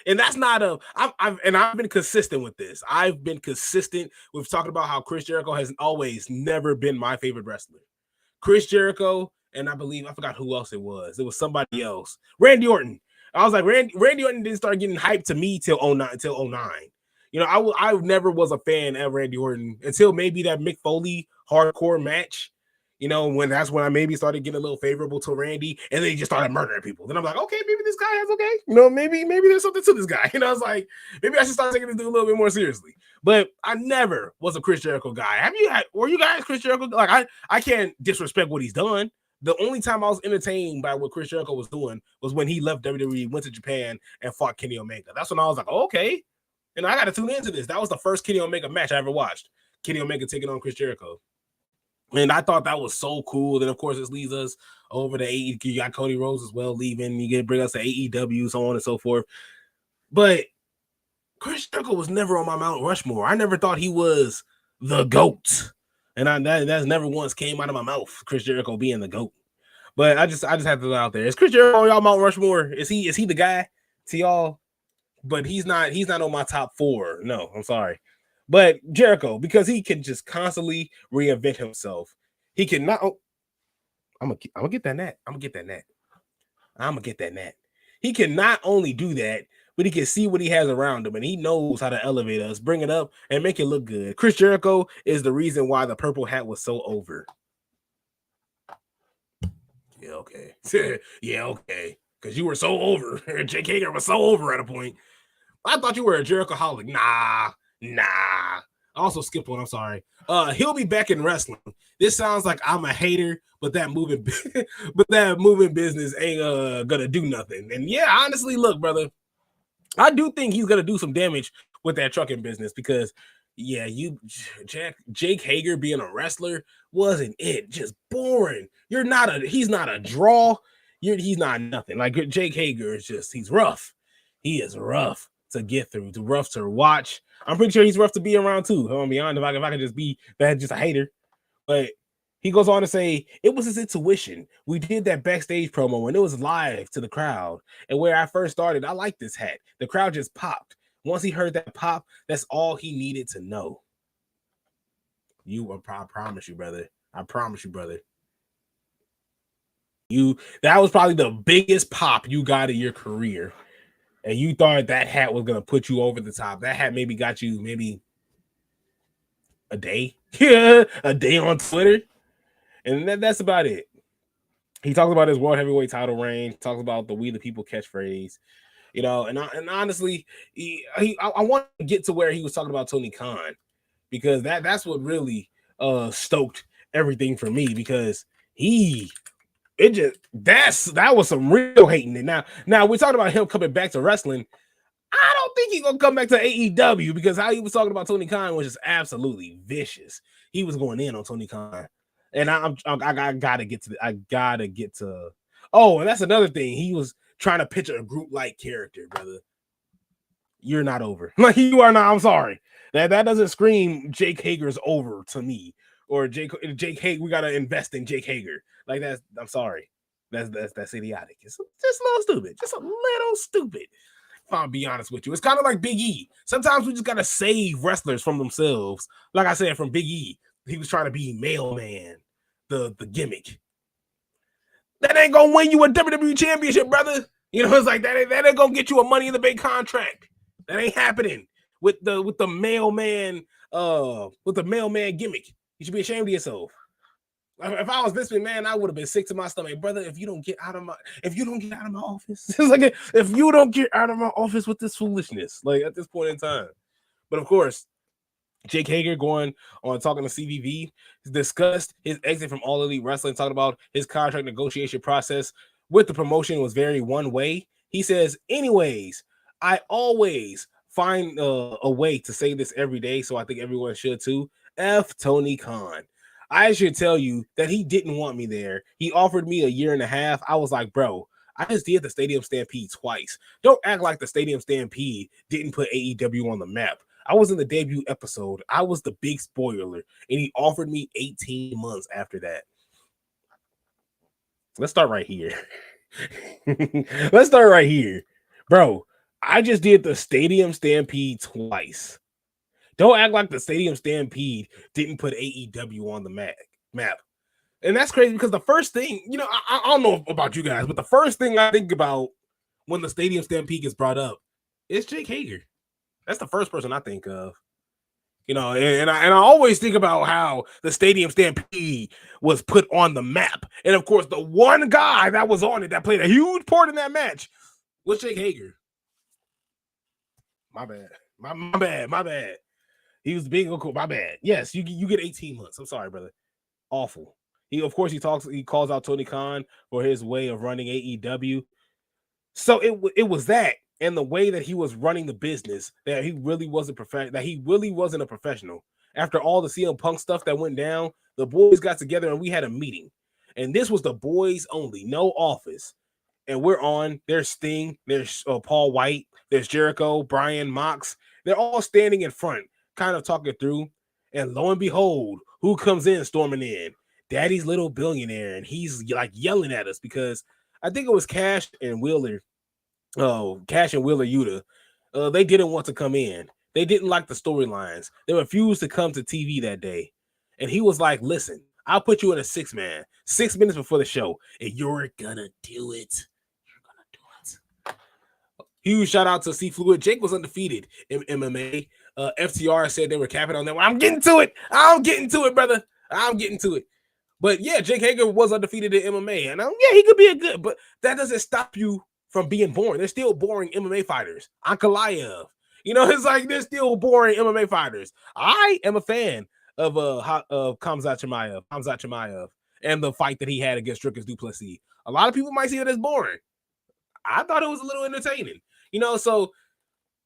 And that's not I've been consistent with this. I've been consistent with talking about how Chris Jericho has always never been my favorite wrestler. Chris Jericho, and I forgot who else it was. It was somebody else. Randy Orton. I was like, Randy Orton didn't start getting hyped to me till 09. I never was a fan of Randy Orton until maybe that Mick Foley hardcore match. When I maybe started getting a little favorable to Randy, and then he just started murdering people. Then I'm like, okay, maybe this guy is okay. Maybe there's something to this guy. I was like, maybe I should start taking this dude a little bit more seriously. But I never was a Chris Jericho guy. Were you guys Chris Jericho? Like, I can't disrespect what he's done. The only time I was entertained by what Chris Jericho was doing was when he left WWE, went to Japan, and fought Kenny Omega. That's when I was like, oh, okay. And I got to tune into this. That was the first Kenny Omega match I ever watched. Kenny Omega taking on Chris Jericho. And I thought that was so cool. Then, of course, this leads us over to AEW. You got Cody Rhodes as well leaving. You get bring us to AEW, so on and so forth. But Chris Jericho was never on my Mount Rushmore. I never thought he was the GOAT. And that's never once came out of my mouth, Chris Jericho being the GOAT. But I just had to throw it out there. Is Chris Jericho on y'all Mount Rushmore? Is he the guy to y'all? But he's not on my top 4. No, I'm sorry. But Jericho, because he can just constantly reinvent himself. He can not I'm gonna get that net. I'm gonna get that net. I'm gonna get that net. He can not only do that, but he can see what he has around him, and he knows how to elevate us, bring it up, and make it look good. Chris Jericho is the reason why the purple hat was so over. Yeah, okay. Yeah, okay. Because you were so over. Jake Hager was so over at a point. I thought you were a Jericho-holic. Nah. I also skipped one. I'm sorry. He'll be back in wrestling. This sounds like I'm a hater, but that moving business ain't gonna do nothing. And yeah, honestly, look, brother, I do think he's gonna do some damage with that trucking business because yeah, Jake Hager being a wrestler wasn't it. Just boring. He's not a draw. He's not nothing. Like Jake Hager is just he's rough. He is rough to get through, rough to watch. I'm pretty sure he's rough to be around too. I'm gonna be honest, if I could just be that just a hater. But he goes on to say, it was his intuition. We did that backstage promo and it was live to the crowd. And where I first started, I liked this hat. The crowd just popped. Once he heard that pop, that's all he needed to know. I promise you, brother. I promise you, brother. That was probably the biggest pop you got in your career. And you thought that hat was going to put you over the top. That hat maybe got you maybe a day. Yeah, a day on Twitter. And that's about it. He talks about his world heavyweight title reign. Talks about the "We the People" catchphrase. You know, and honestly, I want to get to where he was talking about Tony Khan because that's what really stoked everything for me because that was some real hating. And now we're talking about him coming back to wrestling. I don't think he's gonna come back to AEW because how he was talking about Tony Khan was just absolutely vicious. He was going in on Tony Khan, and I gotta get to. Oh, and that's another thing. He was trying to pitch a group like character, brother. You're not over. Like you are not. I'm sorry. That doesn't scream Jake Hager's over to me. Or Jake Hager. We gotta invest in Jake Hager. Like that's. I'm sorry. That's idiotic. It's just a little stupid. Just a little stupid. If I'll be honest with you, it's kind of like Big E. Sometimes we just gotta save wrestlers from themselves. Like I said, from Big E, he was trying to be mailman, the gimmick. That ain't gonna win you a WWE championship, brother. You know, it's like that ain't gonna get you a Money in the Bank contract. That ain't happening with the mailman gimmick. You should be ashamed of yourself. If I was this man, I would have been sick to my stomach, brother. If you don't get out of my office, it's like if you don't get out of my office with this foolishness, like at this point in time. But of course, Jake Hager going on talking to CVV discussed his exit from All Elite Wrestling, talking about his contract negotiation process with the promotion was very one way. He says, anyways, I always find a way to say this every day, so I think everyone should too. F Tony Khan. I should tell you that he didn't want me there. He offered me a year and a half. I was like, bro, I just did the Stadium Stampede twice. Don't act like the Stadium Stampede didn't put AEW on the map. I was in the debut episode. I was the big spoiler, and he offered me 18 months after that. Let's start right here. Let's start right here. Bro, I just did the Stadium Stampede twice. Don't act like the Stadium Stampede didn't put AEW on the map. And that's crazy because the first thing, you know, I don't know about you guys, but the first thing I think about when the Stadium Stampede gets brought up is Jake Hager. That's the first person I think of. You know, and I always think about how the Stadium Stampede was put on the map. And of course, the one guy that was on it that played a huge part in that match was Jake Hager. My bad. My bad. He was big. Cool. My bad. Yes, you get 18 months. I'm sorry, brother. Awful. He calls out Tony Khan for his way of running AEW. So it was that and the way that he was running the business that he really wasn't a professional. After all the CM Punk stuff that went down, the boys got together and we had a meeting. And this was the boys only, no office. And we're on. There's Sting, there's Paul White, there's Jericho, Brian, Mox. They're all standing in front, kind of talking through. And lo and behold, who comes in storming in? Daddy's Little Billionaire. And he's like yelling at us because I think it was Cash and Wheeler Yuta. They didn't want to come in. They didn't like the storylines. They refused to come to TV that day. And he was like, listen, I'll put you in a 6-man, 6 minutes before the show, and you're gonna do it. You're gonna do it. Huge shout out to C Fluid. Jake was undefeated in MMA. FTR said they were capping on that one. I'm getting to it. I'm getting to it, brother. I'm getting to it. But yeah, Jake Hager was undefeated in MMA, and yeah, he could be a good, but that doesn't stop you from being boring. There's still boring MMA fighters. Ankalaev, it's like there's still boring MMA fighters. I am a fan of Khamzat Chimaev and the fight that he had against Dricus du Plessis. A lot of people might see it as boring. I thought it was a little entertaining, so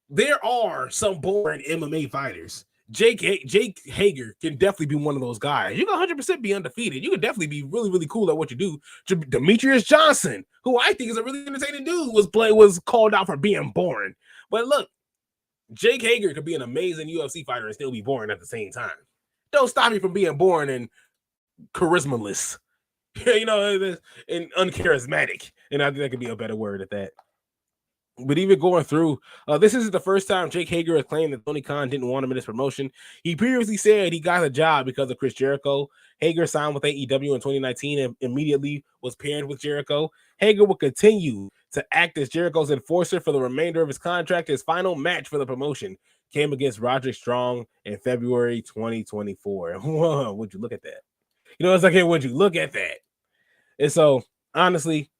there are some boring MMA fighters. Jake Hager can definitely be one of those guys. You can 100% be undefeated. You can definitely be really, really cool at what you do. Demetrius Johnson, who I think is a really entertaining dude, was called out for being boring. But look, Jake Hager could be an amazing UFC fighter and still be boring at the same time. Don't stop you from being boring and charismaless, and uncharismatic. And I think that could be a better word at that. But even going through, this isn't the first time Jake Hager has claimed that Tony Khan didn't want him in this promotion. He previously said he got a job because of Chris Jericho. Hager signed with AEW in 2019 and immediately was paired with Jericho. Hager will continue to act as Jericho's enforcer for the remainder of his contract. His final match for the promotion came against Roderick Strong in February 2024. Whoa, would you look at that? It's like, hey, would you look at that? And so, honestly,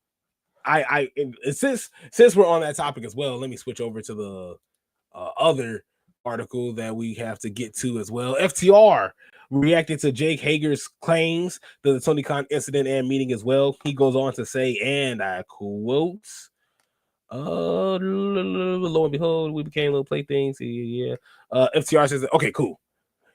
since we're on that topic as well, let me switch over to the other article that we have to get to as well. FTR reacted to Jake Hager's claims to the Tony Khan incident and meeting as well. He goes on to say, and I quote, lo and behold, we became little playthings. Yeah. FTR says, okay, cool.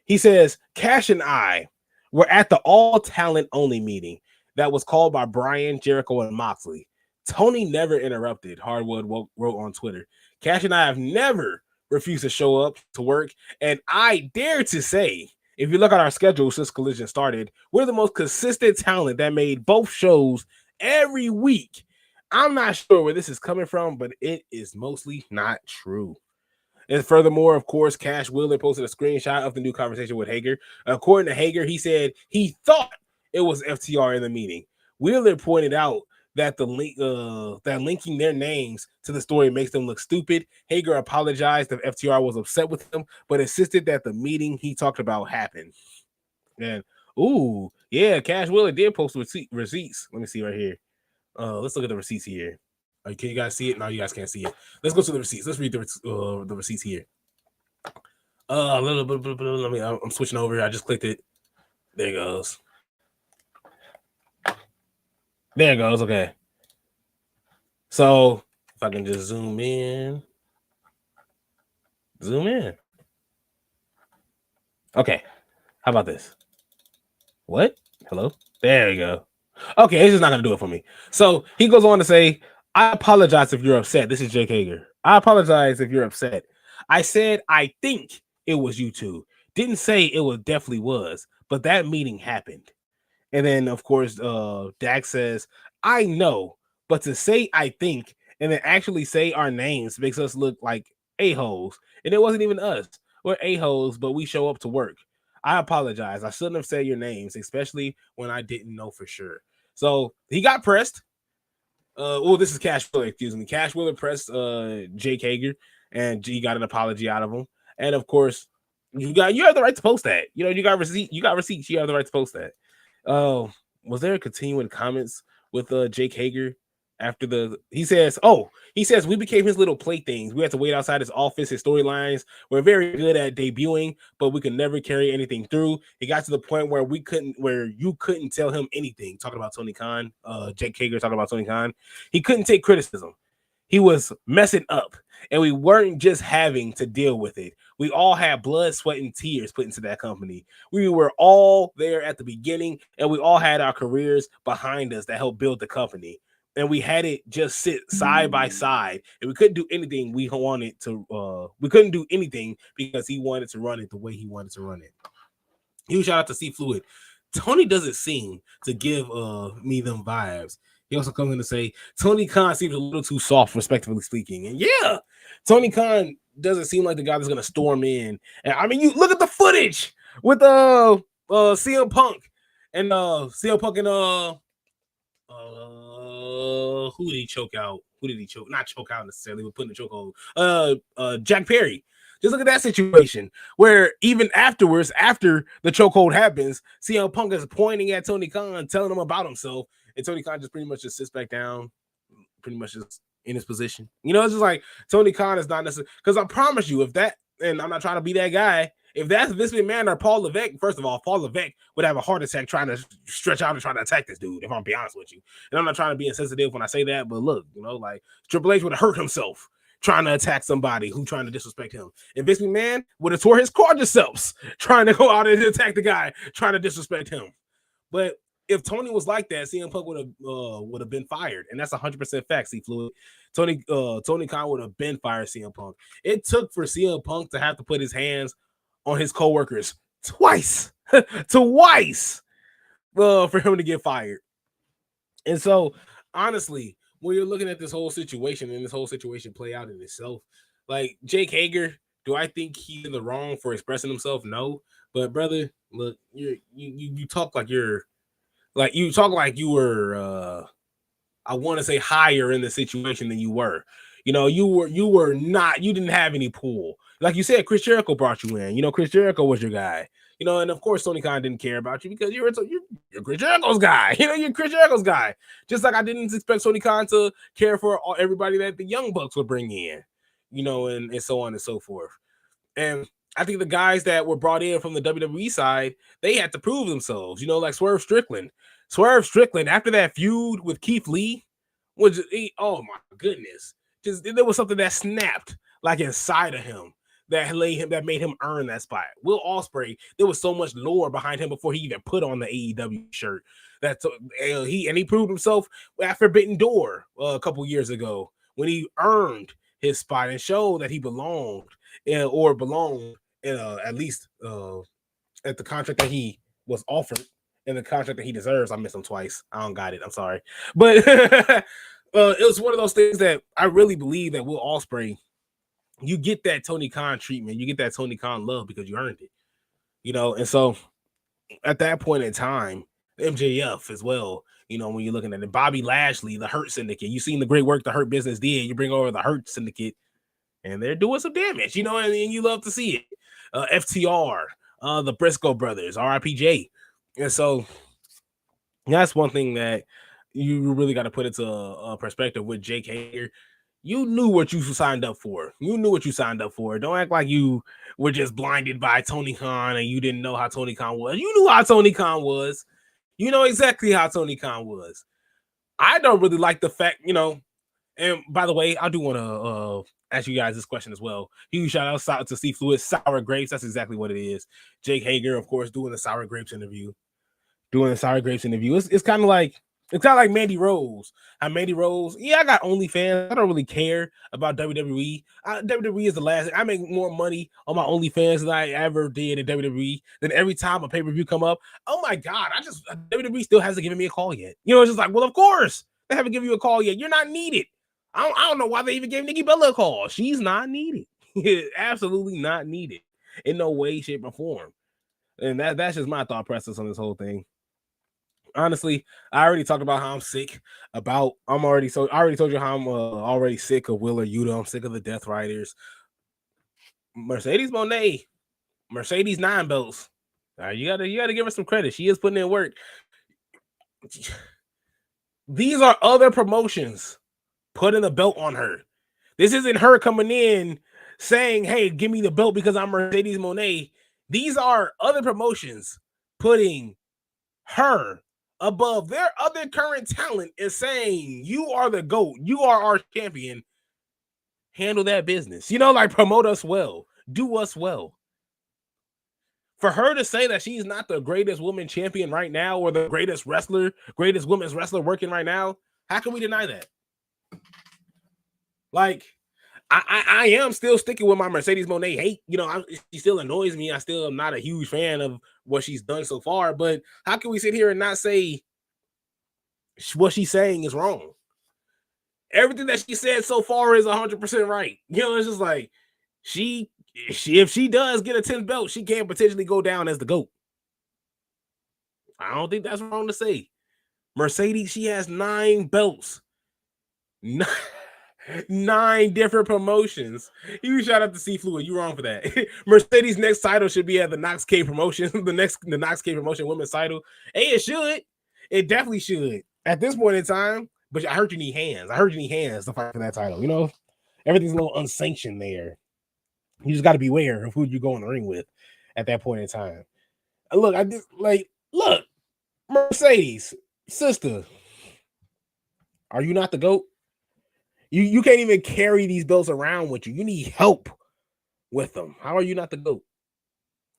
He says, Cash and I were at the all talent only meeting that was called by Bryan, Jericho, and Moxley. Tony never interrupted, Hardwood wrote on Twitter. Cash and I have never refused to show up to work, and I dare to say, if you look at our schedule since Collision started, we're the most consistent talent that made both shows every week. I'm not sure where this is coming from, but it is mostly not true. And furthermore, of course, Cash Wheeler posted a screenshot of the new conversation with Hager. According to Hager, he said he thought it was FTR in the meeting. Wheeler pointed out that that linking their names to the story makes them look stupid. Hager apologized if FTR was upset with him, but insisted that the meeting he talked about happened. And Cash Wheeler did post receipts. Let me see right here. Let's look at the receipts here. Can you guys see it? No, you guys can't see it. Let's go to the receipts. Let's read the receipts here. Let me. I'm switching over. I just clicked it. There it goes. There it goes. Okay. So if I can just zoom in. Okay. How about this? What? Hello? There you go. Okay, it's just not going to do it for me. So he goes on to say, I apologize if you're upset. This is Jake Hager. I apologize if you're upset. I said, I think it was you two. Didn't say it was definitely was, but that meeting happened. And then, of course, Dax says, I know, but to say I think and then actually say our names makes us look like a-holes. And it wasn't even us. We're a-holes, but we show up to work. I apologize. I shouldn't have said your names, especially when I didn't know for sure. So he got pressed. This is Cash Wheeler, excuse me. Cash Wheeler pressed Jake Hager, and he got an apology out of him. And of course, you have the right to post that. You got receipts. You have the right to post that. Was there continuing comments with Jake Hager after he says we became his little playthings. We had to wait outside his office. His storylines were very good at debuting, but we could never carry anything through. It got to the point where you couldn't tell him anything. Talking about Tony Khan, Jake Hager talking about Tony Khan. He couldn't take criticism. He was messing up, and we weren't just having to deal with it. We all had blood, sweat, and tears put into that company. We were all there at the beginning, and we all had our careers behind us that helped build the company. And we had it just sit side by side, and we couldn't do anything we wanted to. We couldn't do anything because he wanted to run it the way he wanted to run it. Huge shout out to C Fluid. Tony doesn't seem to give me them vibes. He also comes in to say Tony Khan seems a little too soft, respectively speaking. And yeah, Tony Khan doesn't seem like the guy that's going to storm in. And I mean, you look at the footage with CM Punk And CM Punk and who did he choke out? Who did he choke? Not choke out necessarily, but put in the chokehold. Jack Perry. Just look at that situation where even afterwards, after the chokehold happens, CM Punk is pointing at Tony Khan, telling him about himself, and Tony Khan just pretty much just sits back down, pretty much just in his position. You know, it's just like Tony Khan is not necessarily, because I promise you, if that, and I'm not trying to be that guy, if that's Vince McMahon or Paul Levesque, first of all, Paul Levesque would have a heart attack trying to stretch out and try to attack this dude, if I'm being honest with you. And I'm not trying to be insensitive when I say that, but look, you know, like Triple H would have hurt himself trying to attack somebody who trying to disrespect him. And Vince McMahon would have tore his quadriceps trying to go out and attack the guy trying to disrespect him. But if Tony was like that, CM Punk would have been fired, and that's 100% fact. See, Fluid, Tony Khan would have been fired. CM Punk. It took for CM Punk to have to put his hands on his coworkers twice, twice, for him to get fired. And so, honestly, when you're looking at this whole situation and this whole situation play out in itself, like Jake Hager, do I think he's in the wrong for expressing himself? No, but brother, look, you talk like you're. Like you talk like you were, I want to say higher in the situation than you were. You know, you were not. You didn't have any pull. Like you said, Chris Jericho brought you in. You know, Chris Jericho was your guy. You know, and of course Tony Khan didn't care about you because you're Chris Jericho's guy. You know, you're Chris Jericho's guy. Just like I didn't expect Tony Khan to care for everybody that the Young Bucks would bring in. You know, and so on and so forth. And I think the guys that were brought in from the WWE side, they had to prove themselves, you know, like Swerve Strickland. Swerve Strickland, after that feud with Keith Lee, was oh my goodness. Just there was something that snapped like inside of him that made him earn that spot. Will Ospreay, there was so much lore behind him before he even put on the AEW shirt. He proved himself at Forbidden Door a couple years ago when he earned his spot and showed that he belonged at least at the contract that he was offered and the contract that he deserves. I missed him twice. I don't got it. I'm sorry. But it was one of those things that I really believe that Will Ospreay, you get that Tony Khan treatment. You get that Tony Khan love because you earned it. You know, and so at that point in time, MJF as well, you know, when you're looking at it, Bobby Lashley, the Hurt Syndicate, you've seen the great work the Hurt Business did. You bring over the Hurt Syndicate, and they're doing some damage, you know, and you love to see it. FTR, the Briscoe brothers, RIPJ. And so that's one thing that you really got to put into perspective with Jake Hager. You knew what you signed up for. You knew what you signed up for. Don't act like you were just blinded by Tony Khan and you didn't know how Tony Khan was. You knew how Tony Khan was. You know exactly how Tony Khan was. I don't really like the fact, you know, and by the way, I do want to ask you guys this question as well. Huge shout out to Steve Fluid, Sour Grapes. That's exactly what it is. Jake Hager, of course, doing the Sour Grapes interview. It's kind of like Mandy Rose. Mandy Rose, yeah, I got OnlyFans. I don't really care about WWE. WWE is the last. I make more money on my OnlyFans than I ever did in WWE. Then every time a pay-per-view come up, oh my god, WWE still hasn't given me a call yet. You know, it's just like, well, of course they haven't given you a call yet. You're not needed. I don't know why they even gave Nikki Bella a call. She's not needed. Absolutely not needed in no way, shape, or form. And that's just my thought process on this whole thing. Honestly, I already talked about how I'm sick. I already told you how I'm already sick of Wheeler Yuta. I'm sick of the Death Riders. Mercedes Moné, Mercedes 9 belts. You gotta give her some credit. She is putting in work. These are other promotions putting a belt on her. This isn't her coming in saying, "Hey, give me the belt because I'm Mercedes Moné." These are other promotions putting her above their other current talent and saying, "You are the GOAT. You are our champion. Handle that business. You know, like promote us well. Do us well." For her to say that she's not the greatest woman champion right now or the greatest women's wrestler working right now, how can we deny that? Like, I am still sticking with my Mercedes Moné hate. You know, she still annoys me. I still am not a huge fan of what she's done so far. But how can we sit here and not say what she's saying is wrong? Everything that she said so far is 100% right. You know, it's just like if she does get a 10th belt, she can potentially go down as the GOAT. I don't think that's wrong to say. Mercedes, she has 9 belts. 9 different promotions. You shout out to C Fluid. You wrong for that. Mercedes' next title should be at the Knox K promotion. the Knox K promotion women's title. Hey, it should. It definitely should. At this point in time. But I heard you need hands. I heard you need hands to fight for that title. You know, everything's a little unsanctioned there. You just got to be aware of who you go in the ring with at that point in time. Look, look, Mercedes, sister, are you not the GOAT? You can't even carry these belts around with you. You need help with them. How are you not the GOAT?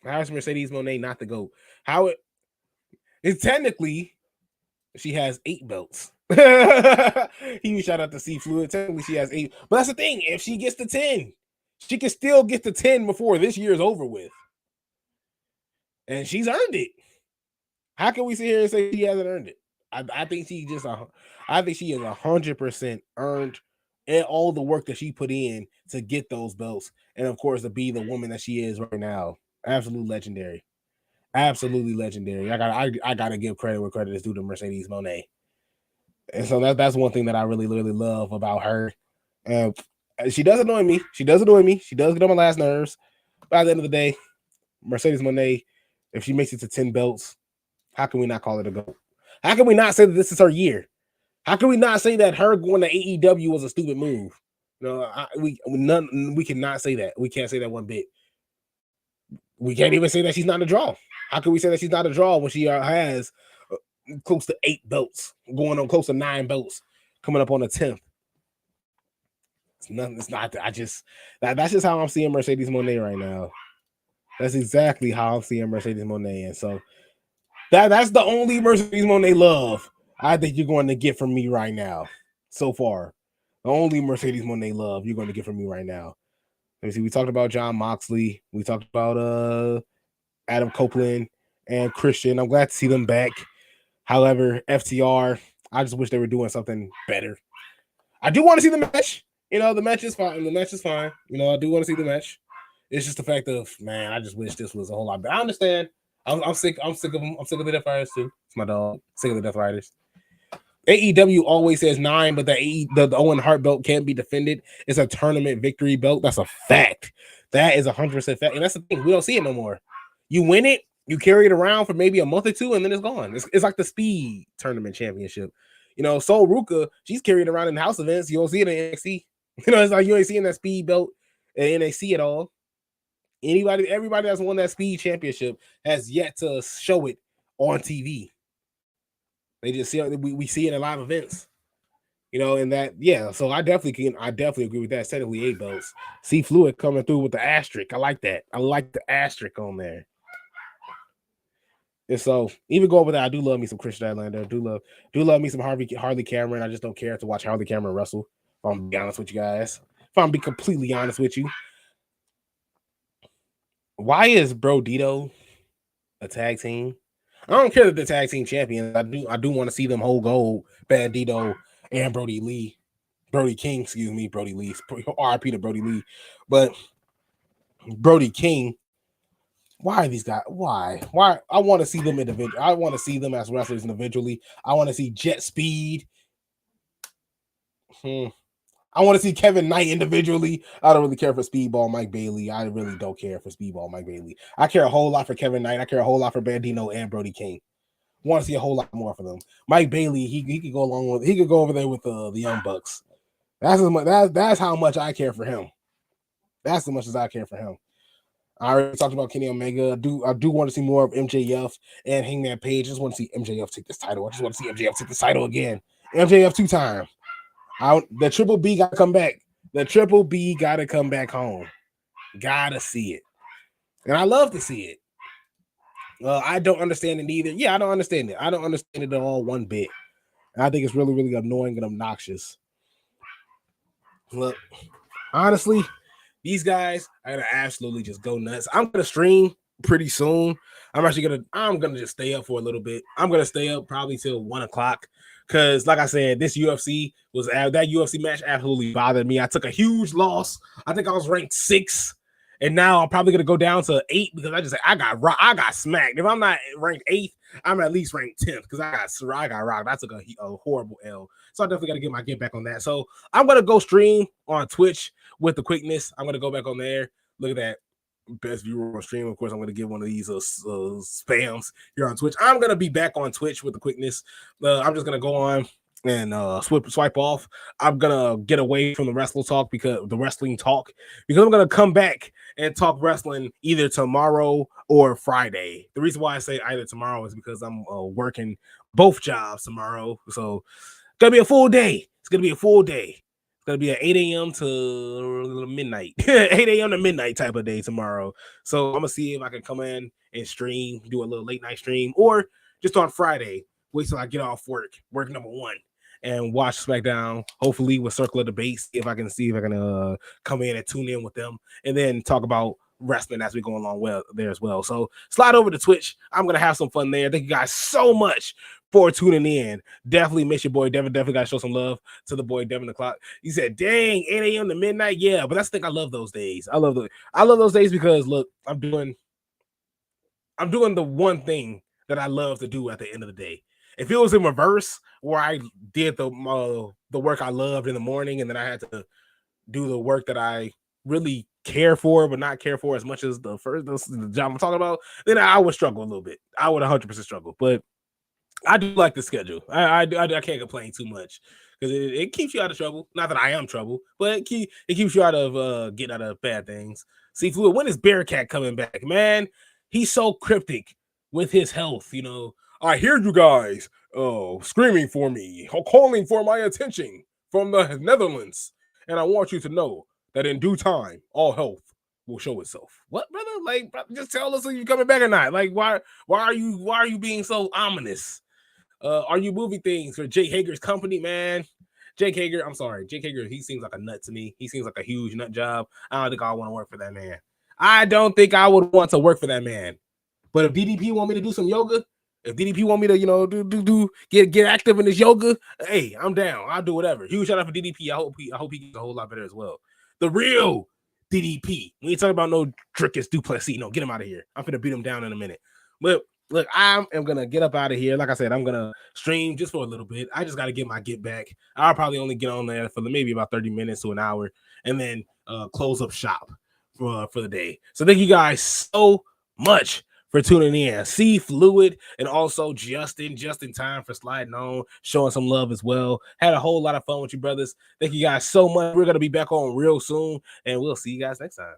How is Mercedes Moné not the GOAT? How it's technically she has 8 belts. He shout out to C Fluid. Technically, she has 8. But that's the thing. If she gets to 10, she can still get to 10 before this year is over with. And she's earned it. How can we sit here and say she hasn't earned it? I think she is 100% earned and all the work that she put in to get those belts, and of course to be the woman that she is right now. Absolutely legendary. Absolutely legendary. I gotta give credit where credit is due to Mercedes Moné. And so that's one thing that I really, really love about her. And she does annoy me. She does get on my last nerves. But at the end of the day, Mercedes Moné, if she makes it to 10 belts, how can we not call it a GOAT? How can we not say that this is her year? How can we not say that her going to AEW was a stupid move? No, we cannot say that. We can't say that one bit. We can't even say that she's not a draw. How can we say that she's not a draw when she has close to 8 belts, going on close to 9 belts, coming up on the 10th? It's nothing. It's not. That's just how I'm seeing Mercedes Moné right now. That's exactly how I'm seeing Mercedes Moné, and so that's the only Mercedes Moné love I think you're going to get from me right now. So far, the only Mercedes Moné love you're going to get from me right now. Let me see. We talked about Jon Moxley. We talked about Adam Copeland and Christian. I'm glad to see them back. However, FTR, I just wish they were doing something better. I do want to see the match. You know, the match is fine. The match is fine. You know, I do want to see the match. It's just the fact of, man, I just wish this was a whole lot better. I understand. I'm sick. I'm sick of them. I'm sick of the Death Riders too. It's my dog. Sick of the Death Riders. AEW always says 9, but the Owen Hart belt can't be defended. It's a tournament victory belt. That's a fact. That is 100% fact. And that's the thing. We don't see it no more. You win it, you carry it around for maybe a month or two, and then it's gone. It's like the speed tournament championship. You know, Sol Ruka, she's carried around in house events. You don't see it in NXT. You know, it's like you ain't seeing that speed belt in NXT at all. Everybody that's won that speed championship has yet to show it on TV. They just see we see it in live events, you know, and that, yeah. So I definitely agree with that. It's technically 8 belts. C Fluid coming through with the asterisk. I like that. I like the asterisk on there. And so even going with that, I do love me some Chris Statlander. I do love me some Harley Cameron. I just don't care to watch Harley Cameron wrestle. If I'm be honest with you guys. If I'm be completely honest with you. Why is Bro Dito a tag team? I don't care that the tag team champions. I do want to see them hold gold, Bad Dito and Brody King, Brody Lee. RIP to Brody Lee. But Brody King, why are these guys? Why? I want to see them individually. I want to see them as wrestlers individually. I want to see Jet Speed. I want to see Kevin Knight individually. I don't really care for Speedball Mike Bailey. I really don't care for Speedball Mike Bailey. I care a whole lot for Kevin Knight. I care a whole lot for Bandino and Brody King. Want to see a whole lot more for them. Mike Bailey, he could go along with. He could go over there with the Young Bucks. That's how much I care for him. That's as much as I care for him. I already talked about Kenny Omega. I do want to see more of MJF and Hangman Page. I just want to see MJF take this title. I just want to see MJF take this title again. MJF 2-time. The Triple B got to come back. The Triple B got to come back home. Gotta see it. And I love to see it. I don't understand it either. Yeah, I don't understand it. I don't understand it at all one bit. And I think it's really, really annoying and obnoxious. Look, honestly, these guys are gonna absolutely just go nuts. I'm gonna stream pretty soon. I'm gonna just stay up for a little bit. I'm gonna stay up probably till 1:00. Because, like I said, that UFC match absolutely bothered me. I took a huge loss. I think I was ranked 6, And now I'm probably gonna go down to 8 because I got smacked. If I'm not ranked 8th, I'm at least ranked 10th because I got rocked. I took a horrible L. So I definitely got to get back on that. So I'm gonna go stream on Twitch with the quickness. I'm gonna go back on there. Look at that. Best viewer on stream. Of course, I'm going to give one of these spams here on Twitch. I'm going to be back on Twitch with the quickness. I'm just going to go on and swipe off. I'm going to get away from the wrestling talk because I'm going to come back and talk wrestling either tomorrow or Friday. The reason why I say either tomorrow is because I'm working both jobs tomorrow. So it's going to be a full day. It's going to be a full day. Gonna be at 8 a.m. to midnight, 8 a.m. to midnight type of day tomorrow. So I'm gonna see if I can come in and stream, do a little late night stream, or just on Friday, wait till I get off work number 1, and watch SmackDown. Hopefully with Circle of Debate, see if I can come in and tune in with them, and then talk about wrestling as we go along well there as well. So slide over to Twitch. I'm gonna have some fun there. Thank you guys so much for tuning in. Definitely miss your boy Devin. Definitely gotta show some love to the boy Devin the Clock. He said, dang, 8 a.m. to midnight. Yeah, but that's the thing. I love those days. I love those days because look, I'm doing the one thing that I love to do at the end of the day. If it was in reverse, where I did the work I loved in the morning, and then I had to do the work that I really care for, but not care for as much as the job I'm talking about, then I would struggle a little bit. I would 100% struggle, but I do like the schedule. I can't complain too much because it keeps you out of trouble. Not that I am trouble, but it keeps you out of getting out of bad things. See, Fluid, when is Bearcat coming back? Man, he's so cryptic with his health. You know, I hear you guys screaming for me, calling for my attention from the Netherlands, and I want you to know that in due time, all health will show itself. What, brother? Like, just tell us if you're coming back or not. Like, why are you being so ominous? Are you moving things for Jake Hager's company, man? Jake Hager, I'm sorry. Jake Hager, he seems like a nut to me. He seems like a huge nut job. I don't think I want to work for that man. I don't think I would want to work for that man. But if DDP want me to do some yoga, if DDP want me to, get active in this yoga, hey, I'm down. I'll do whatever. Huge shout out for DDP. I hope he gets a whole lot better as well. The real DDP. We ain't talking about no Drickus Duplessis. No, get him out of here. I'm finna beat him down in a minute. But look, I am gonna get up out of here. Like I said, I'm gonna stream just for a little bit. I just gotta get my get back. I'll probably only get on there for maybe about 30 minutes to an hour, and then close up shop for the day. So thank you guys so much for tuning in. See Fluid and also just in time for sliding on, showing some love as well. Had a whole lot of fun with you brothers. Thank you guys so much. We're gonna be back on real soon, and we'll see you guys next time.